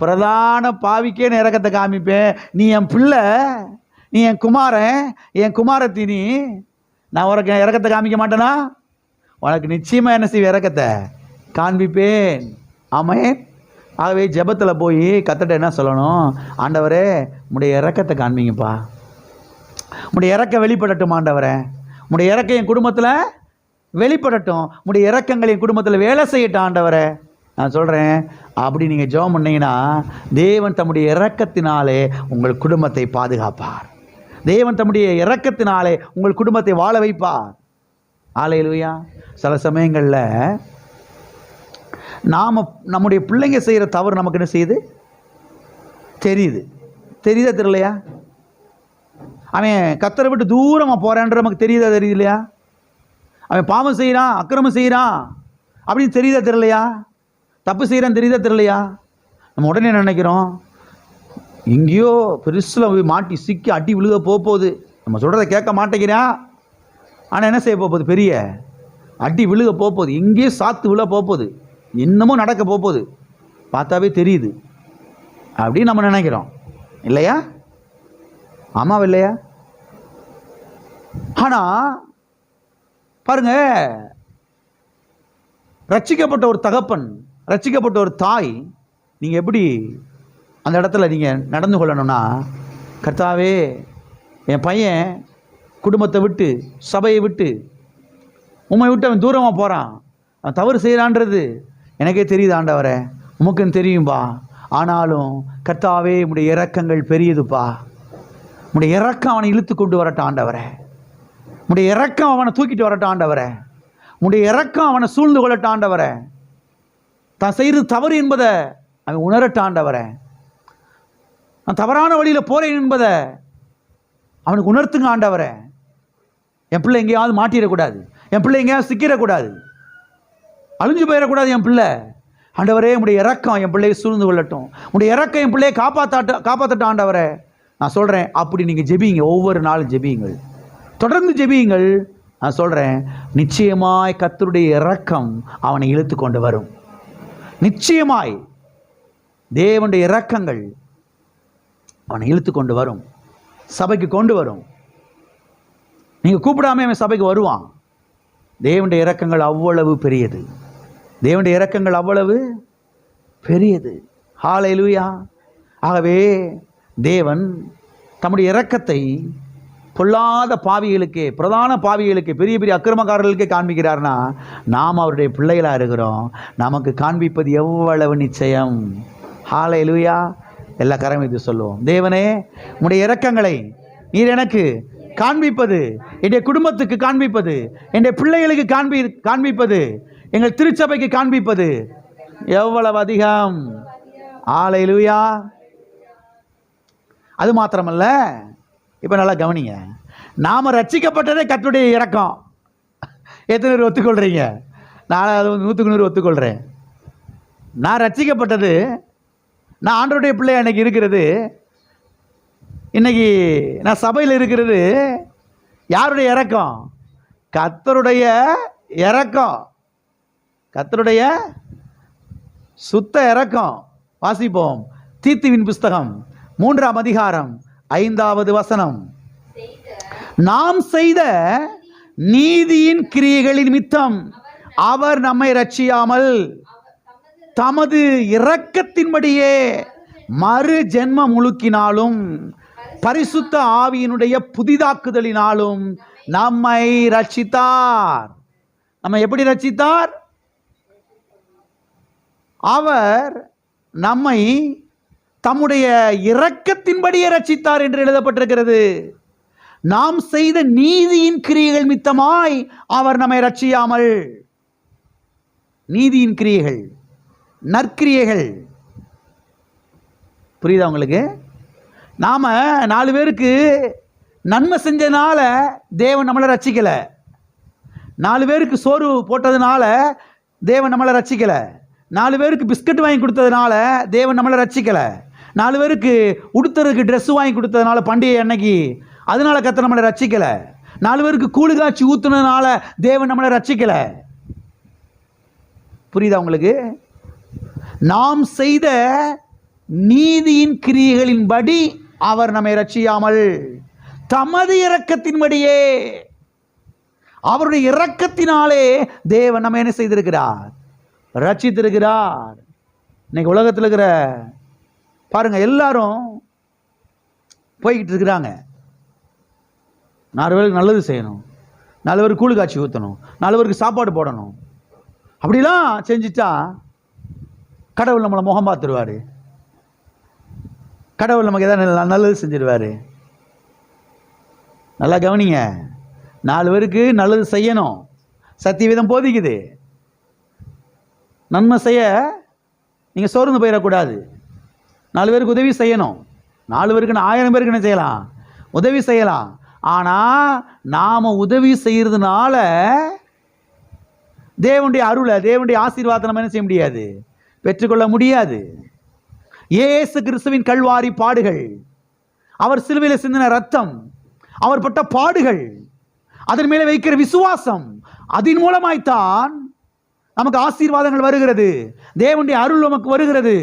பிரதான பாவிக்கே நான் இரக்கத்தை காமிப்பேன், நீ என் பிள்ளை, நீ என் குமாரன், என் குமாரத்தி, நீ நான் உனக்கு இரக்கத்தை காமிக்க மாட்டேனா? உனக்கு நிச்சயமாக என்ன செய்வேன்? இரக்கத்தை காண்பிப்பேன். ஆமென். ஆகவே ஜெபத்தில் போய் கர்த்தர்ட்ட என்ன சொல்லணும்? ஆண்டவரே உம்முடைய இரக்கத்தை காண்பிங்கப்பா, உம்முடைய இரக்கம் வெளிப்படட்டும் ஆண்டவரே, உம்முடைய இரக்கம் என் குடும்பத்தில் வெளிப்படட்டும், உம்முடைய இரக்கங்கள் என் குடும்பத்தில் வேலை செய்யட்டும் ஆண்டவரே. நான் சொல்கிறேன், அப்படி நீங்கள் ஜெபம் பண்ணீங்கன்னா தேவன் தம்முடைய இரக்கத்தினாலே உங்கள் குடும்பத்தை பாதுகாப்பார். தேவன் தம்முடைய இரக்கத்தினாலே உங்கள் குடும்பத்தை வாழ வைப்பார். ஹல்லேலூயா. சில சமயங்களில் நாம் நம்முடைய பிள்ளைங்க செய்கிற தவறு நமக்கு என்ன செய்யுது? தெரியுதா தெரியலையா? அவன் கத்தரை விட்டு தூரமாக போகிறான்ற நமக்கு தெரியுதா தெரியலையா? அவன் பாவம் செய்கிறான், அக்கிரமம் செய்கிறான் அப்படின்னு தெரியுதா தெரியலையா? தப்பு செய்கிறான் தெரியுதா தெரியலையா? நம்ம உடனே நினைக்கிறோம், எங்கேயோ பெருசில் போய் மாட்டி சிக்கி அடி விழுக போகுது, நம்ம சொல்கிறத கேட்க மாட்டேங்கிறான். ஆனால் என்ன செய்ய போகுது? பெரிய அடி விழுக போகுது, எங்கேயோ சாத்து விழ போகுது, இன்னமும் நடக்க போகுது, பார்த்தாவே தெரியுது அப்படின்னு நம்ம நினைக்கிறோம். இல்லையா? ஆமாம் இல்லையா? ஆனால் பாருங்க, ரட்சிக்கப்பட்ட ஒரு தகப்பன், ரட்சிக்கப்பட்ட ஒரு தாய், நீங்கள் எப்படி அந்த இடத்துல நீங்கள் நடந்து கொள்ளணும்னா, கர்த்தாவே என் பையன் குடும்பத்தை விட்டு சபையை விட்டு உம்மை விட்டு அவன் தூரமாக போகிறான், அவன் தவறு செய்கிறான்றது எனக்கே தெரியுது ஆண்டவரே, உமக்குன்னு தெரியும்பா. ஆனாலும் கர்த்தாவே உம்முடைய இரக்கங்கள் பெரியதுப்பா, உம்முடைய இரக்கம் அவனை இழுத்து கொண்டு வரட்டும் ஆண்டவரே, உம்முடைய இரக்கம் அவனை தூக்கிட்டு வரட்டும் ஆண்டவரே, உம்முடைய இரக்கம் அவனை சூழ்ந்து கொள்ளட்டும் ஆண்டவரே, தான் செய்கிறது தவறு என்பதை அவன் உணரட்டும் ஆண்டவரே, நான் தவறான வழியில் போகிறேன் என்பதை அவனுக்கு உணர்த்துங்க ஆண்டவரே. என் பிள்ளை எங்கேயாவது மாட்டிடக்கூடாது, என் பிள்ளை எங்கேயாவது சிக்கிடக்கூடாது, அழிஞ்சு போயிடக்கூடாது என் பிள்ளை. ஆண்டவரே உம்முடைய இரக்கம் என் பிள்ளையை சூழ்ந்து கொள்ளட்டும், உம்முடைய இரக்கம் என் பிள்ளையை காப்பாற்றட்டும் ஆண்டவரே. நான் சொல்கிறேன், அப்படி நீங்கள் ஜெபிங்க, ஒவ்வொரு நாளும் ஜெபியுங்கள், தொடர்ந்து ஜெபியுங்கள். நான் சொல்கிறேன், நிச்சயமாய் கர்த்தருடைய இரக்கம் அவனை இழுத்து கொண்டு வரும். நிச்சயமாய் தேவனுடைய இரக்கங்கள் அவனை இழுத்து கொண்டு வரும், சபைக்கு கொண்டு வரும். நீங்கள் கூப்பிடாம அவன் சபைக்கு வருவான். தேவனுடைய இரக்கங்கள் அவ்வளவு பெரியது, தேவனுடைய இரக்கங்கள் அவ்வளவு பெரியது. ஹல்லேலூயா. ஆகவே தேவன் தம்முடைய இரக்கத்தை பொல்லாத பாவிகளுக்கே, பிரதான பாவிகளுக்கே, பெரிய பெரிய அக்கிரமக்காரர்களுக்கே காண்பிக்கிறார்னா, நாம் அவருடைய பிள்ளைகளாக இருக்கிறோம், நமக்கு காண்பிப்பது எவ்வளவு நிச்சயம். ஹல்லேலூயா. எல்லா கரம் இது சொல்லுவோம். தேவனே உம்முடைய இரக்கங்களை நீர் எனக்கு காண்பிப்பது, என்னுடைய குடும்பத்துக்கு காண்பிப்பது, என்னுடைய பிள்ளைகளுக்கு காண்பிப்பது, எங்கள் திருச்சபைக்கு காண்பிப்பது எவ்வளவு அதிகம். ஹல்லேலூயா. அது மாத்திரமல்ல, இப்போ நல்லா கவனிங்க, நாம் ரட்சிக்கப்பட்டதே கர்த்தருடைய இரக்கம். எத்தனை பேர் ஒத்துக்கொள்கிறீங்க? நான் அது 100க்கு 100 ஒத்துக்கொள்கிறேன். நான் ரட்சிக்கப்பட்டது, நான் ஆண்டவருடைய பிள்ளையா இன்னைக்கு இருக்கிறது, இன்னைக்கு நான் சபையில் இருக்கிறது யாருடைய இரக்கம்? கர்த்தருடைய இரக்கம், கர்த்தருடைய சுத்த இரக்கம். வாசிப்போம், தீத்துவின் புஸ்தகம் 3ஆம் அதிகாரம் 5வது வசனம். நாம் செய்த நீதியின் கிரியைகளின் நிமித்தம் அவர் நம்மை ரட்சியாமல் தமது இரக்கத்தின்படியே மறு ஜென்ம முழுக்கினாலும் பரிசுத்த ஆவியினுடைய புதிதாக்குதலினாலும் நம்மை ரட்சித்தார். நம்மை எப்படி ரட்சித்தார்? அவர் நம்மை தம்முடைய இரக்கத்தின்படியே ரட்சித்தார் என்று எழுதப்பட்டிருக்கிறது. நாம் செய்த நீதியின் கிரியைகள் மித்தமாய் அவர் நம்மை ரட்சியாமல். நீதியின் கிரியைகள், நற்கிரியைகள், புரியுதா உங்களுக்கு? நாம 4 பேருக்கு நன்மை செஞ்சதுனால தேவன் நம்மளை ரட்சிக்கலை, 4 பேருக்கு சோறு போட்டதுனால தேவன் நம்மளை ரட்சிக்கலை, 4 பேருக்கு பிஸ்கட் வாங்கி கொடுத்ததுனால தேவன் நம்மளை ரட்சிக்கலை, 4 பேருக்கு உடுத்துறதுக்கு ட்ரெஸ் வாங்கி கொடுத்ததுனால பண்டிகை அன்னைக்கு அதனால கர்த்தர் நம்மளை ரட்சிக்கலை, 4 பேருக்கு கூழு காய்ச்சி ஊத்துனதுனால தேவன் நம்மளை ரட்சிக்கலை. புரியுதா உங்களுக்கு? நாம் செய்த நீதியின் கிரியைகளின்படி அவர் நம்மை ரட்சியாமல் தமது இரக்கத்தின்படியே, அவருடைய இரக்கத்தினாலே தேவன் நம்ம என்ன செய்திருக்கிறார்? ரட்சித்திருக்கிறார். இன்னைக்கு உலகத்தில் இருக்கிற பாருங்க, எல்லாரும் போய்கிட்டு இருக்கிறாங்க, 4 பேருக்கு நல்லது செய்யணும், 4 பேருக்கு கூழு காய்ச்சி ஊற்றணும், 4 பேருக்கு சாப்பாடு போடணும், அப்படிலாம் செஞ்சுட்டா கடவுள் நம்மளை முகம் பார்த்துருவார், கடவுள் நமக்கு எதாவது நல்லது செஞ்சிருவார். நல்லா கவனிங்க, 4 பேருக்கு நல்லது செய்யணும், சத்தியவேதம் போதிக்குது. நன்மை செய்ய நீங்கள் சோர்ந்து போயிடக்கூடாது. 4 பேருக்கு உதவி செய்யணும். 4 பேருக்கு 1000 பேருக்கு என்ன செய்யலாம்? உதவி செய்யலாம். ஆனால் நாம் உதவி செய்கிறதுனால தேவனுடைய அருளை, தேவனுடைய ஆசீர்வாதத்தை நம்ம என்ன செய்ய முடியாது? பெற்றுக்கொள்ள முடியாது. இயேசு கிறிஸ்துவின் கல்வாரி பாடுகள், அவர் சிலுவையில் சிந்தின ரத்தம், அவர் பட்ட பாடுகள், அதன் மேலே வைக்கிற விசுவாசம், அதன் மூலமாய்த்தான் நமக்கு ஆசீர்வாதங்கள் வருகிறது. தேவனுடைய அருள் நமக்கு வருகிறது.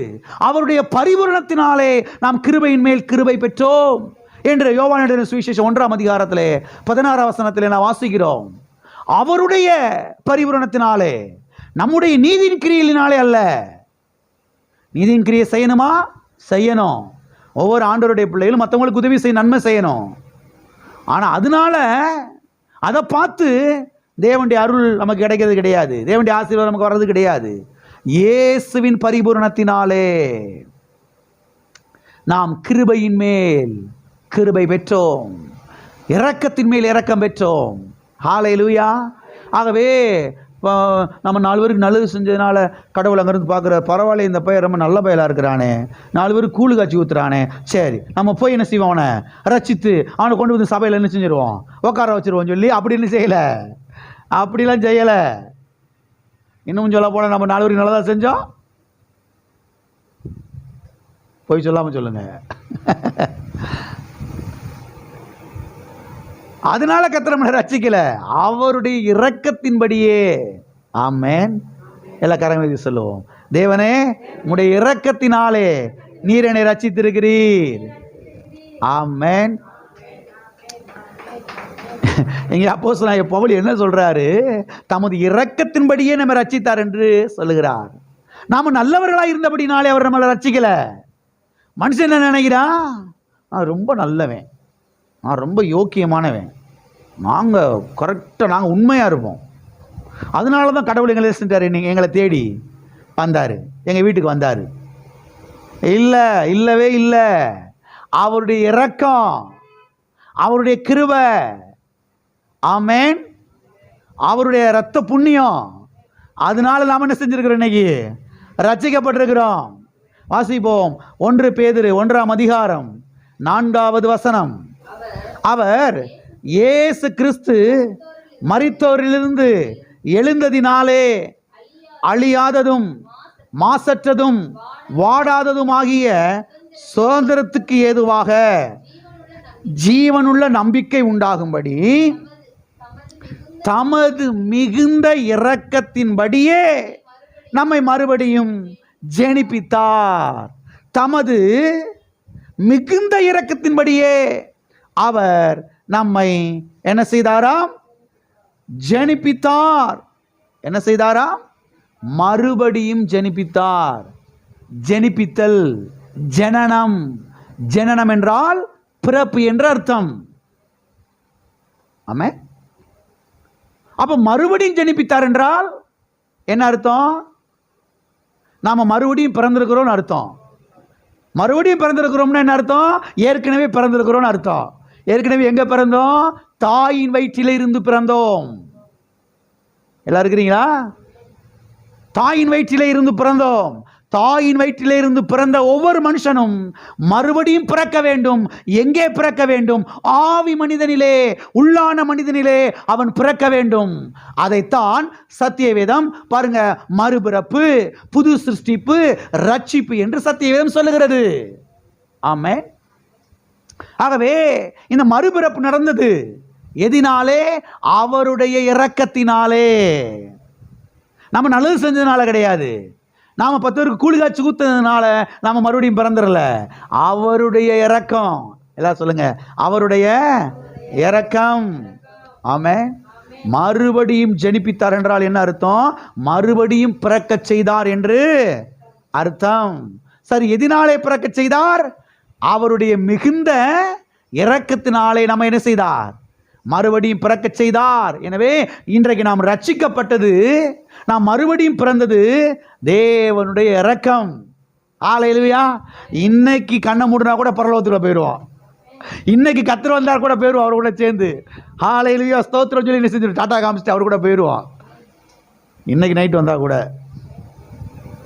அவருடைய பரிபூரணத்தினாலே நாம் கிருபையின் மேல் கிருபை பெற்றோம் என்று யோவான் எழுதின சுவிசேஷம் 1ஆம் அதிகாரத்திலே 16ஆம் வசனத்திலே நாம் வாசிக்கிறோம். அவருடைய பரிபூரணத்தினாலே, நம்முடைய நீதியின் கிரியையினாலே அல்ல. நீதியின் கிரியை செய்யணுமா? செய்யணும். ஒவ்வொரு ஆண்டவருடைய பிள்ளைகளும் மற்றவங்களுக்கு உதவி செய்ய, நன்மை செய்யணும். ஆனால் அதனால அதை பார்த்து தேவனுடைய அருள் நமக்கு கிடைக்கிறது கிடையாது. தேவனுடைய ஆசீர்வாதம் நமக்கு வர்றது கிடையாது. இயேசுவின் பரிபூரணத்தினாலே நாம் கிருபையின் மேல் கிருபை பெற்றோம், இரக்கத்தின் மேல் இரக்கம் பெற்றோம். ஹல்லேலூயா. ஆகவே நம்ம 4 பேருக்கு நல்லது செஞ்சதுனால கடவுள் அங்கேருந்து பார்க்குற, பரவாயில்ல இந்த பையன் ரொம்ப நல்ல பயலாக இருக்கிறானே, 4 பேருக்கு கூழு காய்ச்சி ஊற்றுறானே, சரி நம்ம போய் என்ன செய்வோம், அவனை ரசித்து அவனை கொண்டு வந்து சபையில் என்ன செஞ்சிருவோம், உட்கார வச்சுருவோம் சொல்லி அப்படின்னு செய்யலை. அப்படிலாம் செய்யலை. இன்னும் சொல்ல போனால் நம்ம 4 பேருக்கு நல்லதாக செஞ்சோம். போய் சொல்லாமல் சொல்லுங்க. அதனால கர்த்தர் நம்மளை ரட்சிக்கல, அவருடைய இரக்கத்தின்படியே. ஆமென். எல்லா கரங்களை சொல்லுவோம். தேவனே, உம்முடைய இரக்கத்தினாலே நீர் என்னை ரட்சித்திருக்கிறீர். ஆமென். இங்கே அப்போஸ்தலனாகிய பவுல் என்ன சொல்றாரு? தமது இரக்கத்தின்படியே நம்ம ரட்சித்தார் என்று சொல்லுகிறார். நாம நல்லவர்களாக இருந்தபடினாலே அவர் நம்மளை ரட்சிக்கல. மனுஷன் என்ன நினைக்கிறான்? நான் ரொம்ப நல்லவன், நான் ரொம்ப யோக்கியமானவன், நாங்கள் கரெக்டாக, நாங்கள் உண்மையாக இருப்போம், அதனால தான் கடவுள் எங்களை செஞ்சார், எங்களை தேடி வந்தார், எங்கள் வீட்டுக்கு வந்தார். இல்லை, இல்லவே இல்லை. அவருடைய இரக்கம், அவருடைய கிருபை, ஆமென், அவருடைய இரத்த புண்ணியம், அதனால நாம் என்ன செஞ்சிருக்கிறோம்? இன்னைக்கு ரட்சிக்கப்பட்டிருக்கிறோம். வாசிப்போம். 1 பேதுரு 1ஆம் அதிகாரம் 4வது வசனம். அவர் இயேசு கிறிஸ்து மரித்தோரிலிருந்து எழுந்ததினாலே அழியாததும் மாசற்றதும் வாடாததும் ஆகிய சுதந்திரத்துக்கு ஏதுவாக ஜீவனுள்ள நம்பிக்கை உண்டாகும்படி தமது மிகுந்த இரக்கத்தின்படியே நம்மை மறுபடியும் ஜெனிப்பித்தார். தமது மிகுந்த இரக்கத்தின்படியே அவர் நம்மை என்ன செய்தாராம்? ஜெனிப்பித்தார். என்ன செய்தாராம்? மறுபடியும் ஜெனிப்பித்தார். ஜெனிப்பித்தல், ஜனனம். ஜனனம் என்றால் பிறப்பு என்று அர்த்தம். ஆமென். அப்ப மறுபடியும் ஜெனிப்பித்தார் என்றால் என்ன அர்த்தம்? நாம மறுபடியும் பிறந்திருக்கிறோம் அர்த்தம். மறுபடியும் பிறந்திருக்கிறோம்னா என்ன அர்த்தம்? ஏற்கனவே பிறந்திருக்கிறோம் அர்த்தம். ஏற்கனவே எங்க பிறந்தோம்? தாயின் வயிற்றிலே இருந்து பிறந்தோம். எல்லாம் இருக்கிறீங்களா? தாயின் வயிற்றிலே இருந்து பிறந்தோம். தாயின் வயிற்றிலே இருந்து பிறந்த ஒவ்வொரு மனுஷனும் மறுபடியும் பிறக்க வேண்டும். எங்கே பிறக்க வேண்டும்? ஆவி மனிதனிலே, உள்ளான மனிதனிலே அவன் பிறக்க வேண்டும். அதைத்தான் சத்தியவேதம் பாருங்க, மறுபிறப்பு, புது சிருஷ்டிப்பு, ரட்சிப்பு என்று சத்தியவேதம் சொல்லுகிறது. ஆமென். ஆகவே இந்த மறுபிறப்பு நடந்தது எதினாலே? அவருடைய இரக்கத்தினாலே. நம்ம நல்லது செஞ்சதுனால கிடையாது. நாம் 10 பேருக்கு கூலி காய்ச்சி ஊத்துனதுனால நாம் மறுபடியும் பிறந்துடல. அவருடைய இரக்கம். எல்லாம் சொல்லுங்க, அவருடைய இரக்கம். ஆமென். மறுபடியும் ஜெனிப்பித்தார் என்றால் என்ன அர்த்தம்? மறுபடியும் பிறக்க செய்தார் என்று அர்த்தம். சரி, எதினாலே பிறக்க செய்தார்? அவருடைய மிகுந்த இரக்கத்தினாலே நம்ம என்ன செய்தார்? மறுபடியும் பிறக்க செய்தார். எனவே இன்றைக்கு நாம் ரட்சிக்கப்பட்டது, நாம் மறுபடியும் பிறந்தது தேவனுடைய இரக்கம். ஹல்லேலூயா. இன்னைக்கு கண்ணை மூடினா கூட பரலோகத்துக்குள்ள போயிடுவோம். இன்னைக்கு கர்த்தர் வந்தார் கூட போயிடுவோம் அவர் கூட சேர்ந்து. ஹல்லேலூயா, ஸ்தோத்திரம் சொல்லி என்ன செஞ்சுட்டு டாட்டா காமிச்சிட்டு அவர் கூட போயிடுவோம். இன்னைக்கு நைட்டு வந்தால் கூட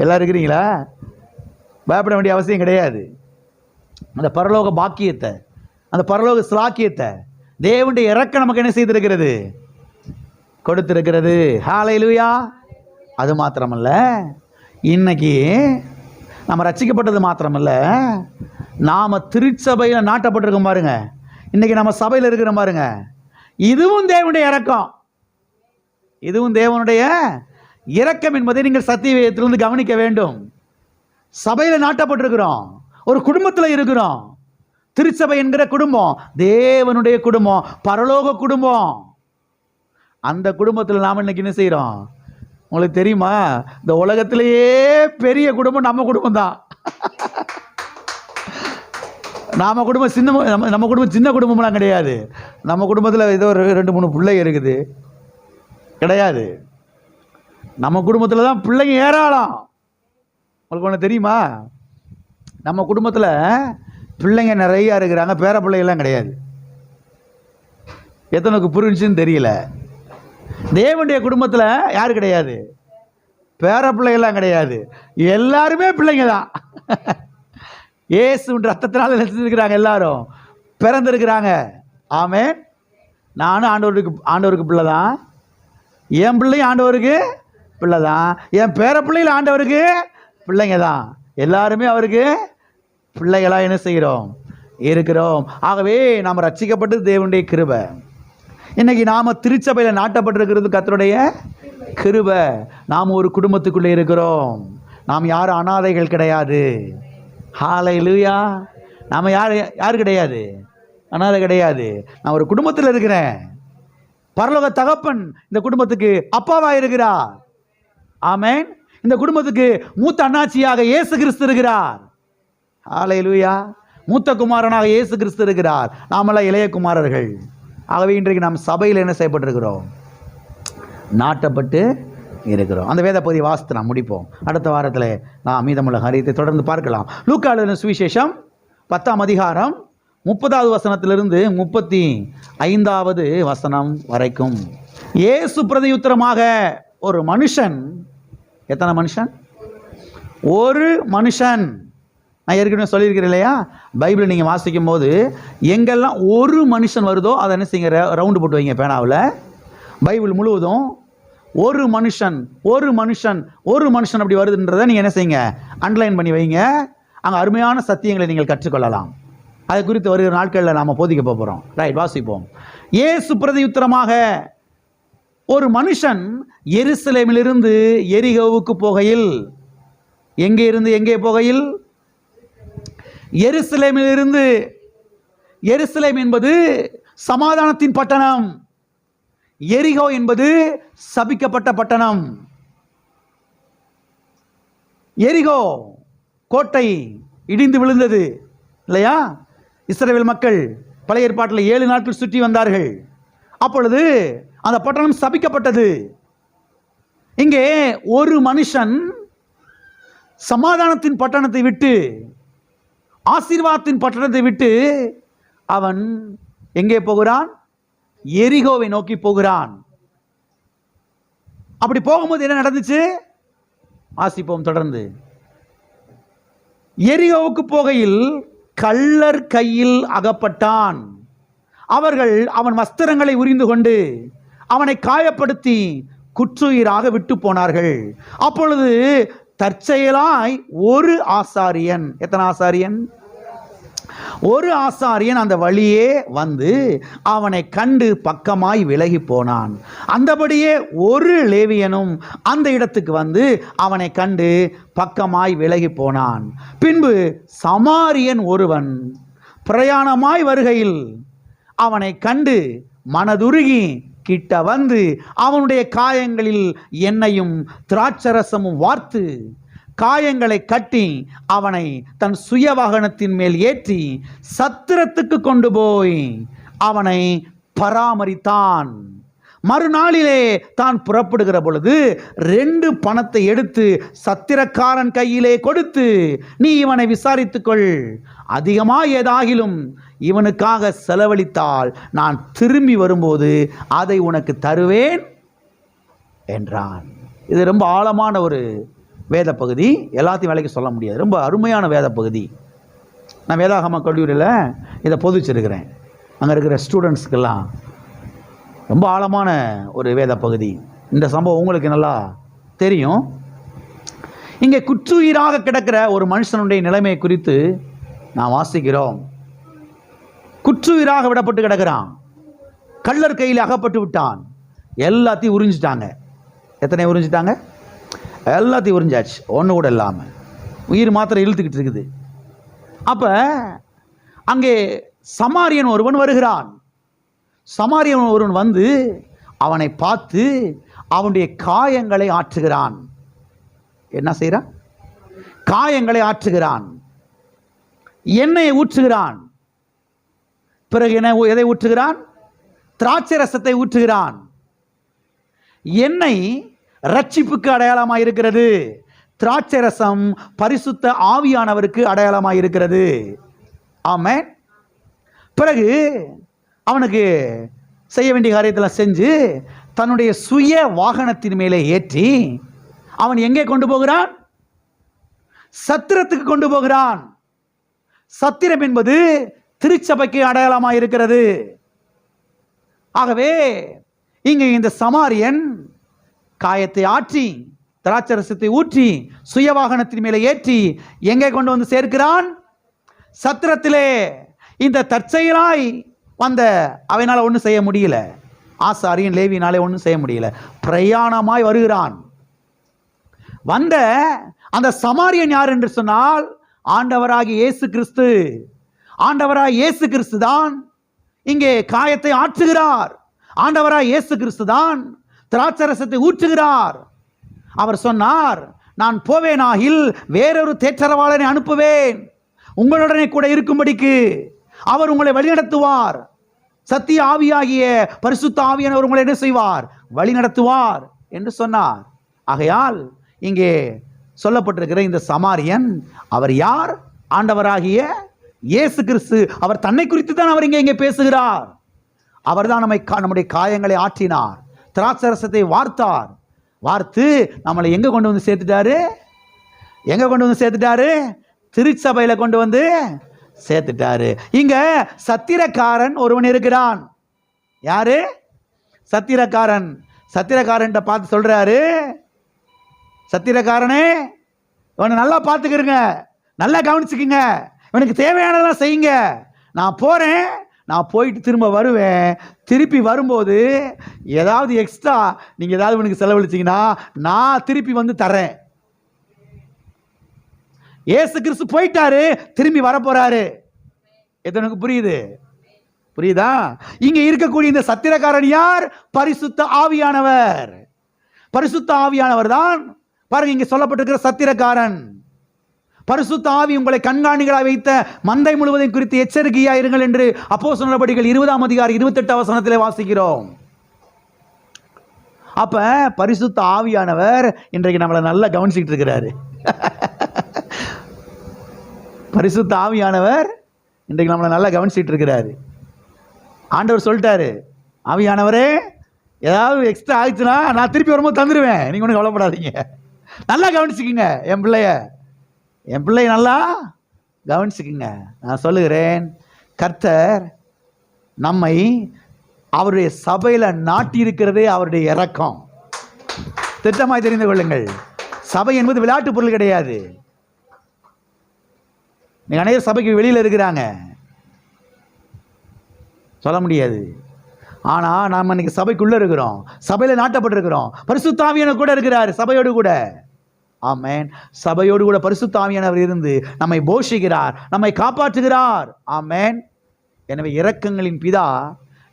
எல்லாம் இருக்கிறீங்களா? பயப்பட வேண்டிய அவசியம் கிடையாது. அந்த பரலோக பாக்கியத்தை, அந்த பரலோக ஸ்லாக்கியத்தை தேவனுடைய இரக்கம் நமக்கு என்ன செய்திருக்கிறது? கொடுத்திருக்கிறது. ஹல்லேலூயா. அது மாத்திரமல்ல, இன்னைக்கு நம்ம ரட்சிக்கப்பட்டது மாத்திரமல்ல, நாம் திருச்சபையில் நாட்டப்பட்டிருக்கோம் பாருங்க. இன்னைக்கு நம்ம சபையில் இருக்கிற பாருங்க, இதுவும் தேவனுடைய இரக்கம். இதுவும் தேவனுடைய இரக்கம் என்பதை நீங்கள் சத்தியத்திலிருந்து கவனிக்க வேண்டும். சபையில் நாட்டப்பட்டிருக்கிறோம், ஒரு குடும்பத்தில் இருக்கிறோம். திருச்சபை என்கிற குடும்பம் தேவனுடைய குடும்பம், பரலோக குடும்பம். அந்த குடும்பத்தில் நாம் இன்னைக்கு என்ன செய்கிறோம்? உங்களுக்கு தெரியுமா? இந்த உலகத்திலேயே பெரிய குடும்பம் நம்ம குடும்பம் தான். நம்ம குடும்பம் சின்ன, நம்ம குடும்பம் சின்ன குடும்பம்லாம் கிடையாது. நம்ம குடும்பத்தில் ஏதோ ஒரு 2-3 பிள்ளைங்க இருக்குது கிடையாது. நம்ம குடும்பத்தில் தான் பிள்ளைங்க ஏராளம். உங்களுக்கு ஒன்று தெரியுமா? நம்ம குடும்பத்தில் பிள்ளைங்க நிறையா இருக்கிறாங்க, பேர பிள்ளைகள்லாம் கிடையாது. எத்தனைக்கு புரிஞ்சுன்னு தெரியல. தேவனுடைய குடும்பத்தில் யார் கிடையாது? பேர பிள்ளைகள்லாம் கிடையாது, எல்லாருமே பிள்ளைங்க தான். இயேசுவின் ரத்தத்தினால நினைச்சிருக்கிறாங்க, எல்லாரும் பிறந்திருக்கிறாங்க. ஆமென். நானும் ஆண்டவருக்கு பிள்ளை தான், என் பிள்ளையும் ஆண்டவருக்கு பிள்ளை தான், என் பேர பிள்ளைகள் ஆண்டவருக்கு பிள்ளைங்க தான். எல்லாருமே அவருக்கு பிள்ளைகளாக என்ன செய்கிறோம்? இருக்கிறோம். ஆகவே நாம் ரட்சிக்கப்பட்டது தேவனுடைய கிருபை. இன்னைக்கு நாம் திருச்சபையில் நாட்டப்பட்டிருக்கிறது கர்த்தருடைய கிருபை. நாம் ஒரு குடும்பத்துக்குள்ளே இருக்கிறோம். நாம் யாரும் அனாதைகள் கிடையாது. ஹல்லேலூயா. நாம் யார் கிடையாது? அனாதை கிடையாது. நான் ஒரு குடும்பத்தில் இருக்கிறேன். பரலோக தகப்பன் இந்த குடும்பத்துக்கு அப்பாவா இருக்கிறார். ஆமென். இந்த குடும்பத்துக்கு மூத்த அண்ணாச்சியாக இயேசு கிறிஸ்து இருக்கிறார். ஹல்லேலூயா. மூத்த குமாரனாக இயேசு கிறிஸ்து இருக்கிறார். நாமெல்லாம் இளைய குமாரர்கள். ஆகவே இன்றைக்கு நாம் சபையில் என்ன செய்யப்பட்டிருக்கிறோம்? நாட்டப்பட்டு இருக்கிறோம். அந்த வேத பகுதியை வாசித்து நாம் முடிப்போம். அடுத்த வாரத்தில் நாம் மீதமுள்ள காரியத்தை தொடர்ந்து பார்க்கலாம். லூக்கா எழுதின சுவிசேஷம் 10ஆம் அதிகாரம் 30வது வசனத்திலிருந்து 35வது வசனம் வரைக்கும். இயேசு பிரதியுத்தரமாக, ஒரு மனுஷன், எத்தனை மனுஷன்? ஒரு மனுஷன். நான் ஏற்கனவே சொல்லியிருக்கிறேன் இல்லையா? பைபிளை நீங்கள் வாசிக்கும் போது எங்கெல்லாம் ஒரு மனுஷன் வருதோ அதை என்ன செய்யுங்க, ரவுண்டு போட்டு வைங்க பேனாவில். பைபிள் முழுவதும் ஒரு மனுஷன் ஒரு மனுஷன் ஒரு மனுஷன் அப்படி வருதுன்றதை நீங்கள் என்ன செய்யுங்க, அண்டர்லைன் பண்ணி வைங்க. அங்கே அருமையான சத்தியங்களை நீங்கள் கற்றுக்கொள்ளலாம். அது குறித்து வருகிற நாட்களில் நாம் போதிக்க போகிறோம். ரைட், வாசிப்போம். இயேசு பிரதியுத்தரமாக, ஒரு மனுஷன் எருசலேமிலிருந்து எரிகோவுக்கு போகையில். எங்கே இருந்து எங்கே போகையில்? எருசலேமிலிருந்து. எருசலேம் என்பது சமாதானத்தின் பட்டணம். எரிகோ என்பது சபிக்கப்பட்ட பட்டணம். எரிகோ கோட்டை இடிந்து விழுந்தது இல்லையா? இஸ்ரவேல் மக்கள் பழைய ஏற்பாட்டில் 7 நாட்கள் சுற்றி வந்தார்கள். அப்பொழுது அந்த பட்டணம் சபிக்கப்பட்டது. இங்கே ஒரு மனுஷன் சமாதானத்தின் பட்டணத்தை விட்டு, ஆசீர்வாதத்தின் பட்டணத்தை விட்டு அவன் எங்கே போகிறான்? எரிகோவை நோக்கி போகிறான். அப்படி போகும்போது என்ன நடந்துச்சு? வாசிப்போம் தொடர்ந்து. எரிகோவுக்கு போகையில் கள்ளர் கையில் அகப்பட்டான். அவர்கள் அவன் வஸ்திரங்களை உரிந்து கொண்டு அவனை காயப்படுத்தி குற்றுயிராக விட்டு போனார்கள். அப்பொழுது தற்செயலாய் ஒரு ஆசாரியன், எத்தனை ஆசாரியன்? ஒரு ஆசாரியன் அந்த வழியே வந்து அவனை கண்டு பக்கமாய் விலகி போனான். அந்தபடியே ஒரு லேவியனும் அந்த இடத்துக்கு வந்து அவனை கண்டு பக்கமாய் விலகி போனான். பின்பு சமாரியன் ஒருவன் பிரயாணமாய் வருகையில் அவனை கண்டு மனதுருகி கிட்ட வந்து அவனுடைய காயங்களில் எண்ணெயும் திராட்சரசமும் வார்த்து காயங்களை கட்டி அவனை தன் சுய வாகனத்தின் மேல் ஏற்றி சத்திரத்துக்கு கொண்டு போய் அவனை பராமரித்தான். மறுநாளிலே தான் புறப்படுகிற பொழுது 2 பணத்தை எடுத்து சத்திரக்காரன் கையிலே கொடுத்து, நீ இவனை விசாரித்துக்கொள், அதிகமாக ஏதாகிலும் இவனுக்காக செலவழித்தால் நான் திரும்பி வரும்போது அதை உனக்கு தருவேன் என்றான். இது ரொம்ப ஆழமான ஒரு வேத பகுதி, எல்லாத்தையும் வேலைக்கு சொல்ல முடியாது. ரொம்ப அருமையான வேத பகுதி. நான் வேதாகம கல்லூரியில் இதை பொதிச்சிருக்கிறேன். அங்கே இருக்கிற ஸ்டூடெண்ட்ஸுக்கெல்லாம் ரொம்ப ஆழமான ஒரு வேத பகுதி. இந்த சம்பவம் உங்களுக்கு நல்லா தெரியும். இங்கே குற்றுயிராக கிடக்கிற ஒரு மனுஷனுடைய நிலைமை குறித்து நான் வாசிக்கிறோம். குற்றுயிராக விடப்பட்டு கிடக்கிறான். கள்ளர் கையில் அகப்பட்டு விட்டான். எல்லாத்தையும் உறிஞ்சிட்டாங்க. எத்தனை உறிஞ்சிட்டாங்க? எல்லாத்தையும் உறிஞ்சாச்சு, ஒன்று கூட இல்லாமல். உயிர் மாத்திரம் இழுத்துக்கிட்டு இருக்குது. அப்போ அங்கே சமாரியன் ஒருவன் வருகிறான். சமாரியன் ஒருவன் வந்து அவனை பார்த்து அவனுடைய காயங்களை ஆற்றுகிறான். என்ன செய்கிறான்? காயங்களை ஆற்றுகிறான். எண்ணெயை ஊற்றுகிறான். பிறகு எதை ஊற்றுகிறான்? திராட்சை ரசத்தை ஊற்றுகிறான். எண்ணெய் ரட்சிப்புக்கு அடையாளமாக இருக்கிறது. திராட்சை ரசம் பரிசுத்த ஆவியானவருக்கு அடையாளமாக இருக்கிறது. ஆமென். பிறகு அவனுக்கு செய்ய வேண்டிய காரியத்தில் செஞ்சு தன்னுடைய சுய வாகனத்தின் மேலே ஏற்றி அவன் எங்கே கொண்டு போகிறான்? சத்திரத்துக்கு கொண்டு போகிறான். சத்திரம் என்பது திருச்சபைக்கு அடையாளமாக இருக்கிறது. ஆகவே இங்கே இந்த சமாரியன் காயத்தை ஆற்றி திராட்சரசத்தை ஊற்றி சுய வாகனத்தின் மேலே ஏற்றி எங்கே கொண்டு வந்து சேர்க்கிறான்? சத்திரத்திலே. இந்த தற்செயலாய் வந்த அவனால் ஒன்றும் செய்ய முடியல. ஆசாரியன் லேவியினாலே ஒன்றும் செய்ய முடியல. பிரயாணமாய் வருகிறான். வந்த அந்த சமாரியன் யார் என்று சொன்னால் ஆண்டவராகிய இயேசு கிறிஸ்து. ஆண்டவராகிய இயேசு கிறிஸ்து தான் இங்கே காயத்தை ஆற்றுகிறார். ஆண்டவராகிய இயேசு கிறிஸ்து தான் திராட்சரசத்தை ஊற்றுகிறார். அவர் சொன்னார், நான் போவேனாகில் வேறொரு தேற்றரவாளனை அனுப்புவேன், உங்களுடனே கூட இருக்கும்படிக்கு அவர் உங்களை வழிநடத்துவார். சத்திய ஆவியாகிய பரிசுத்த ஆவியானவர் உங்களை என்ன செய்வார்? வழிநடத்துவார் என்று சொன்னார். ஆகையால் இங்கே சொல்லப்பட்டிருக்கிற இந்த சமாரியன் அவர் யார்? ஆண்டவராகிய இயேசு கிறிஸ்து. அவர் தன்னை குறித்து தான் அவர் இங்கே பேசுகிறார். அவர் தான் நம்முடைய காயங்களை ஆற்றினார். திராட்சரசத்தை வார்த்தார். வார்த்து நம்மளை எங்கே கொண்டு வந்து சேர்த்துட்டாரு? எங்கே கொண்டு வந்து சேர்த்துட்டாரு? திருச்சபையில் கொண்டு வந்து சேர்த்துட்டாரு. இங்க சத்திரக்காரன் ஒருவன் இருக்கிறான். யாரு? சத்திரக்காரன். சத்திரக்காரன் பார்த்து சொல்றாரு, சத்திரக்காரனே இவனை நல்லா பார்த்துக்கிறங்க, நல்லா கவனிச்சுக்குங்க, இவனுக்கு தேவையானதெல்லாம் செய்யுங்க. நான் போகிறேன், நான் போயிட்டு திரும்ப வருவேன். திருப்பி வரும்போது ஏதாவது எக்ஸ்ட்ரா நீங்கள் ஏதாவது இவனுக்கு செலவழிச்சிங்கன்னா நான் திருப்பி வந்து தரேன். இயேசு கிறிஸ்து போயிட்டாரு, திரும்பி வரப்போறாரு. எத்தனைக்கு புரியுது? புரியுதா? இங்க இருக்கக்கூடிய இந்த சத்திரக்காரன் யார்? பரிசுத்த ஆவியானவர். பரிசுத்த ஆவியானவர் தான் பாருங்க இங்க சொல்லப்பட்டிருக்கிற சத்திரக்காரன். பரிசுத்த ஆவி உங்களை கண்காணிகளாக வைத்த மந்தை முழுவதையும் குறித்து எச்சரிக்கையா இருங்கள் என்று அப்போஸ்தலர் நடபடிகள் 20ஆம் அதிகாரம் 28ஆம் வசனத்திலே வாசிக்கிறோம். அப்ப பரிசுத்த ஆவியானவர் இன்றைக்கு நம்மளை நல்லா கவனிச்சுக்கிட்டு இருக்கிறாரு. பரிசுத்த ஆவியானவர் இன்றைக்கு நம்மளை நல்லா கவனிச்சுட்டு இருக்கிறாரு. ஆண்டவர் சொல்லிட்டாரு, ஆவியானவரே ஏதாவது எக்ஸ்ட்ரா ஆயிடுச்சுன்னா நான் திருப்பி வரும்போது தந்துடுவேன், நீங்க ஒன்றும் கவலைப்படாதீங்க, நல்லா கவனிச்சுக்கிங்க என் பிள்ளைய நல்லா கவனிச்சுக்குங்க. நான் சொல்லுகிறேன், கர்த்தர் நம்மை அவருடைய சபையில் நாட்டி இருக்கிறதே அவருடைய இரக்கம். திட்டமாய் தெரிந்து கொள்ளுங்கள், சபை என்பது விளையாட்டு பொருள் கிடையாது. நீங்க அநேக சபைக்கு வெளியில் இருக்கிறாங்க, சொல்ல முடியாது. ஆனால் நாம் இன்னைக்கு சபைக்குள்ளே இருக்கிறோம், சபையில் நாட்டப்பட்டிருக்கிறோம். பரிசுத்த ஆவியானவர் கூட இருக்கிறார் சபையோடு கூட. ஆமென். சபையோடு கூட பரிசுத்த ஆவியானவர் இருந்து நம்மை போஷிக்கிறார், நம்மை காப்பாற்றுகிறார். ஆமென். எனவே இரக்கங்களின் பிதா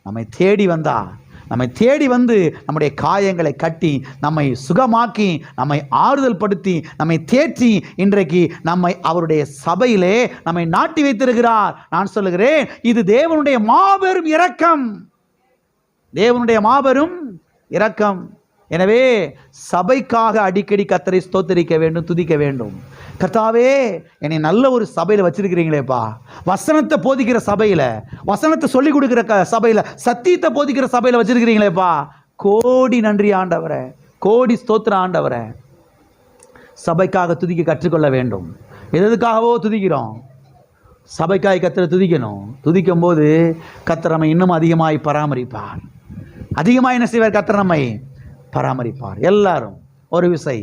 நம்மை தேடி வந்தார். நம்மை தேடி வந்து நம்முடைய காயங்களை கட்டி நம்மை சுகமாக்கி நம்மை ஆறுதல் படுத்தி நம்மை தேற்றி இன்றைக்கு நம்மை அவருடைய சபையிலே நம்மை நாட்டி வைத்திருக்கிறார். நான் சொல்லுகிறேன், இது தேவனுடைய மாபெரும் இரக்கம், தேவனுடைய மாபெரும் இரக்கம். எனவே சபைக்காக அடிக்கடி கர்த்தரை ஸ்தோத்திரிக்க வேண்டும், துதிக்க வேண்டும். கர்த்தாவே, என்னை நல்ல ஒரு சபையில் வச்சிருக்கிறீங்களேப்பா, வசனத்தை போதிக்கிற சபையில், வசனத்தை சொல்லிக் கொடுக்குற சபையில், சத்தியத்தை போதிக்கிற சபையில் வச்சிருக்கிறீங்களேப்பா, கோடி நன்றி ஆண்டவரே, கோடி ஸ்தோத்திரம் ஆண்டவரே. சபைக்காக துதிக்க கற்றுக்கொள்ள வேண்டும். எதுக்காகவோ துதிக்கிறோம், சபைக்காய் கர்த்தரை துதிக்கணும். துதிக்கும் போது கர்த்தர் நம்மை இன்னும் அதிகமாய் பராமரிப்பார். அதிகமாக என்ன செய்வார்? கர்த்தர் நம்மை பராமரிப்பார். எல்லாரும் ஒரு விசை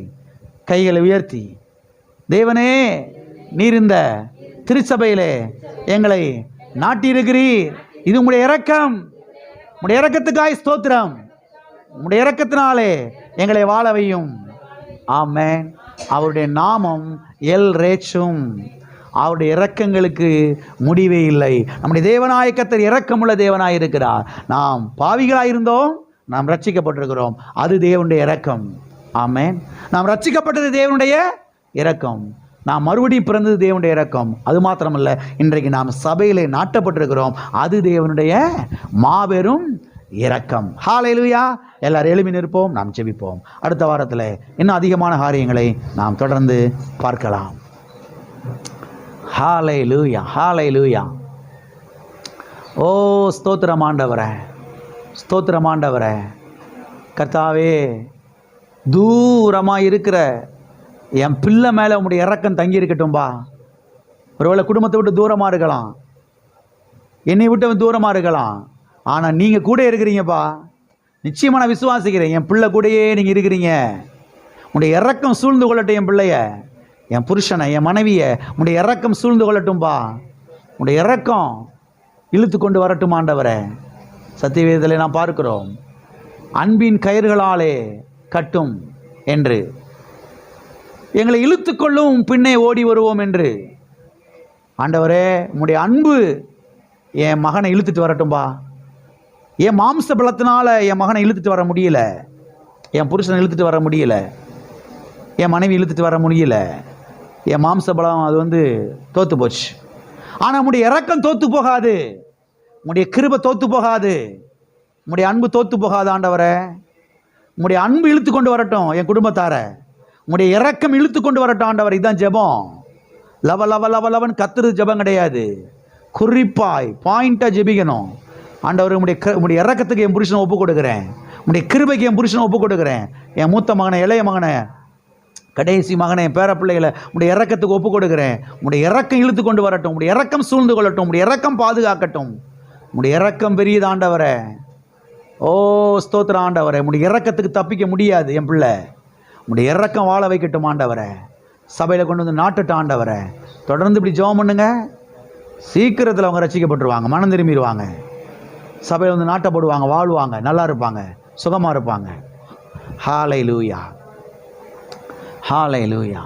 கைகளை உயர்த்தி, தேவனே, நீர் இந்த திருச்சபையிலே எங்களை நாட்டியிருக்கிறீர், இது உம்முடைய இரக்கம், உம்முடைய இரக்கத்துக்காய் ஸ்தோத்திரம், உம்முடைய இரக்கத்தினாலே எங்களை வாழ வையும். ஆமென். அவருடைய நாமம் எல் ரேச்சும். அவருடைய இரக்கங்களுக்கு முடிவே இல்லை. நம்முடைய தேவனாய கர்த்தர் இரக்கமுள்ள தேவனாய் இருக்கிறார். நாம் பாவிகளாயிருந்தோம், நாம் ரட்சிக்கப்பட்டிருக்கிறோம். அது தேவனுடைய இரக்கம். ஆமென். நாம் ரட்சிக்கப்பட்டது தேவனுடைய இரக்கம், நாம் மறுபடியும் பிறந்தது தேவனுடைய இரக்கம். அது மாத்திரமல்ல, இன்றைக்கு நாம் சபையிலே நாட்டப்பட்டிருக்கிறோம். அது தேவனுடைய மாபெரும் இரக்கம். ஹல்லேலூயா. எல்லாரும் எழுப்பி நிற்போம், நாம் ஜெபிப்போம். அடுத்த வாரத்தில் இன்னும் அதிகமான காரியங்களை நாம் தொடர்ந்து பார்க்கலாம். ஹல்லேலூயா, ஹல்லேலூயா. ஓ ஸ்தோத்திரம் ஆண்டவரே, ஸ்தோத்திரம் ஆண்டவரே. கர்த்தாவே, தூரமாக இருக்கிற என் பிள்ளை மேலே உம்முடைய இரக்கம் தங்கி இருக்கட்டும்பா. ஒருவேளை குடும்பத்தை விட்டு தூரமாக இருக்கலாம், என்னை விட்டு தூரமாக இருக்கலாம், ஆனால் நீங்கள் கூட இருக்கிறீங்கப்பா. நிச்சயமாக நான் விசுவாசிக்கிறேன், என் பிள்ளை கூடயே நீங்கள் இருக்கிறீங்க. உடைய இரக்கம் சூழ்ந்து கொள்ளட்டும் என் பிள்ளைய, என் புருஷனை, என் மனைவியை உடைய இரக்கம் சூழ்ந்து கொள்ளட்டும்பா. உடைய இரக்கம் இழுத்து கொண்டு வரட்டும் ஆண்டவரே. சத்தியவேதத்தில் நாம் பார்க்கிறோம், அன்பின் கயிறுகளாலே கட்டும் என்று, எங்களை இழுத்துக்கொள்ளும் பின்னே ஓடி வருவோம் என்று. ஆண்டவரே, உம்முடைய அன்பு என் மகனை இழுத்துட்டு வரட்டும்பா. என் மாம்ச பலத்தினால என் மகனை இழுத்துட்டு வர முடியல, என் புருஷனை இழுத்துட்டு வர முடியல, என் மனைவி இழுத்துட்டு வர முடியல. என் மாம்ச பலம் அது தோத்து போச்சு. ஆனால் உம்முடைய இரக்கம் தோத்து போகாது, உம்முடைய கிருபை தோத்து போகாது, உம்முடைய அன்பு தோத்து போகாது ஆண்டவரே. உம்முடைய அன்பு இழுத்து கொண்டு வரட்டும் என் குடும்பத்தார, உம்முடைய இரக்கம் இழுத்து கொண்டு வரட்டும் ஆண்டவர். இதுதான் ஜெபம். லவ லவ லவ லவன் கத்துறது ஜெபம் கிடையாது. குறிப்பாய் பாயிண்டாக ஜெபிக்கணும். ஆண்டவர், உம்முடைய இரக்கத்துக்கு என் புருஷனை ஒப்பு கொடுக்குறேன், உம்முடைய கிருபைக்கு என் புருஷனை ஒப்பு கொடுக்குறேன், என் மூத்த மகனை, இளைய மகனை, கடைசி மகனை, என் பேர பிள்ளைகளை உம்முடைய இரக்கத்துக்கு ஒப்பு கொடுக்குறேன். உம்முடைய இரக்கம் இழுத்து கொண்டு வரட்டும், உம்முடைய இரக்கம் சூழ்ந்து கொள்ளட்டும், உம்முடைய இரக்கம் பாதுகாக்கட்டும். உம்முடைய இரக்கம் பெரியது ஆண்டவரே. ஓ ஸ்தோத்திரம் ஆண்டவரே. உம்முடைய இரக்கத்துக்கு தப்பிக்க முடியாது என் பிள்ளை. உம்முடைய இரக்கம் வாழ வைக்கட்டும் ஆண்டவரே. சபையில் கொண்டு நாட்டுட்டு ஆண்டவரே. தொடர்ந்து இப்படி ஜெபம் பண்ணுங்க. சீக்கிரத்தில் அவங்க ரட்சிக்கப்பட்டுருவாங்க, மனம் திரும்பிடுவாங்க, சபையில் நாட்டப்படுவாங்க, வாழ்வாங்க, நல்லா இருப்பாங்க, சுகமாக இருப்பாங்க. ஹல்லேலூயா, ஹல்லேலூயா.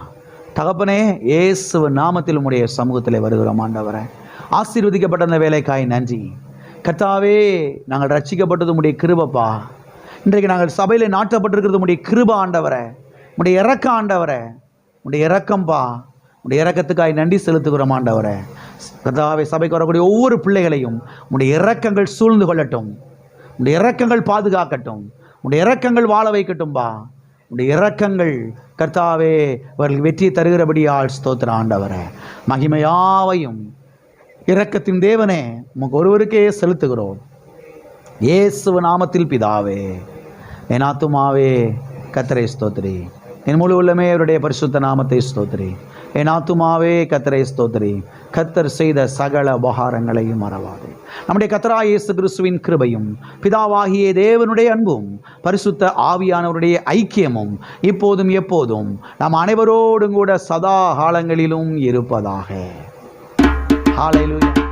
தகப்பனே, இயேசுவின் நாமத்தில் உம்முடைய சமூகத்தில் வருகிறோம் ஆண்டவரே. ஆசீர்வதிக்கப்பட்ட அந்த வேலைக்காய் நன்றி கர்த்தாவே. நாங்கள் ரட்சிக்கப்பட்டது உம்முடைய கிருபைப்பா. இன்றைக்கு நாங்கள் சபையில் நாட்டப்பட்டிருக்கிறது உம்முடைய கிருபை ஆண்டவரே. உம்முடைய இரக்கம் ஆண்டவரே, உம்முடைய இரக்கம்பா. உம்முடைய இரக்கத்துக்காய் நன்றி செலுத்துகிறோம் ஆண்டவரே. கர்த்தாவே, சபைக்கு வரக்கூடிய ஒவ்வொரு பிள்ளைகளையும் உம்முடைய இரக்கங்கள் சூழ்ந்து கொள்ளட்டும், உம்முடைய இரக்கங்கள் பாதுகாக்கட்டும், உம்முடைய இரக்கங்கள் வாழ வைக்கட்டும்பா. உம்முடைய இரக்கங்கள் கர்த்தாவே அவர்கள் வெற்றியை தருகிறபடியால் ஸ்தோத்திரம் ஆண்டவரே. மகிமையாவையும் இரக்கத்தின் தேவனே உமக்கு ஒருவருக்கே செலுத்துகிறோம். இயேசு நாமத்தில் பிதாவே. என் ஆத்துமாவே கர்த்தரை ஸ்தோத்திரி, என் முழு உள்ளமே அவருடைய பரிசுத்த நாமத்தை ஸ்தோத்திரி. என் ஆத்துமாவே கர்த்தரை ஸ்தோத்திரி, கர்த்தர் செய்த சகல உபகாரங்களையும் மறவாதே. நம்முடைய கர்த்தராகிய இயேசு கிறிஸ்துவின் கிருபையும் பிதாவாகிய தேவனுடைய அன்பும் பரிசுத்த ஆவியானவருடைய ஐக்கியமும் இப்போதும் எப்போதும் நாம் அனைவரோடும் கூட சதா காலங்களிலும் இருப்பதாக. ஹல்லேலூயா.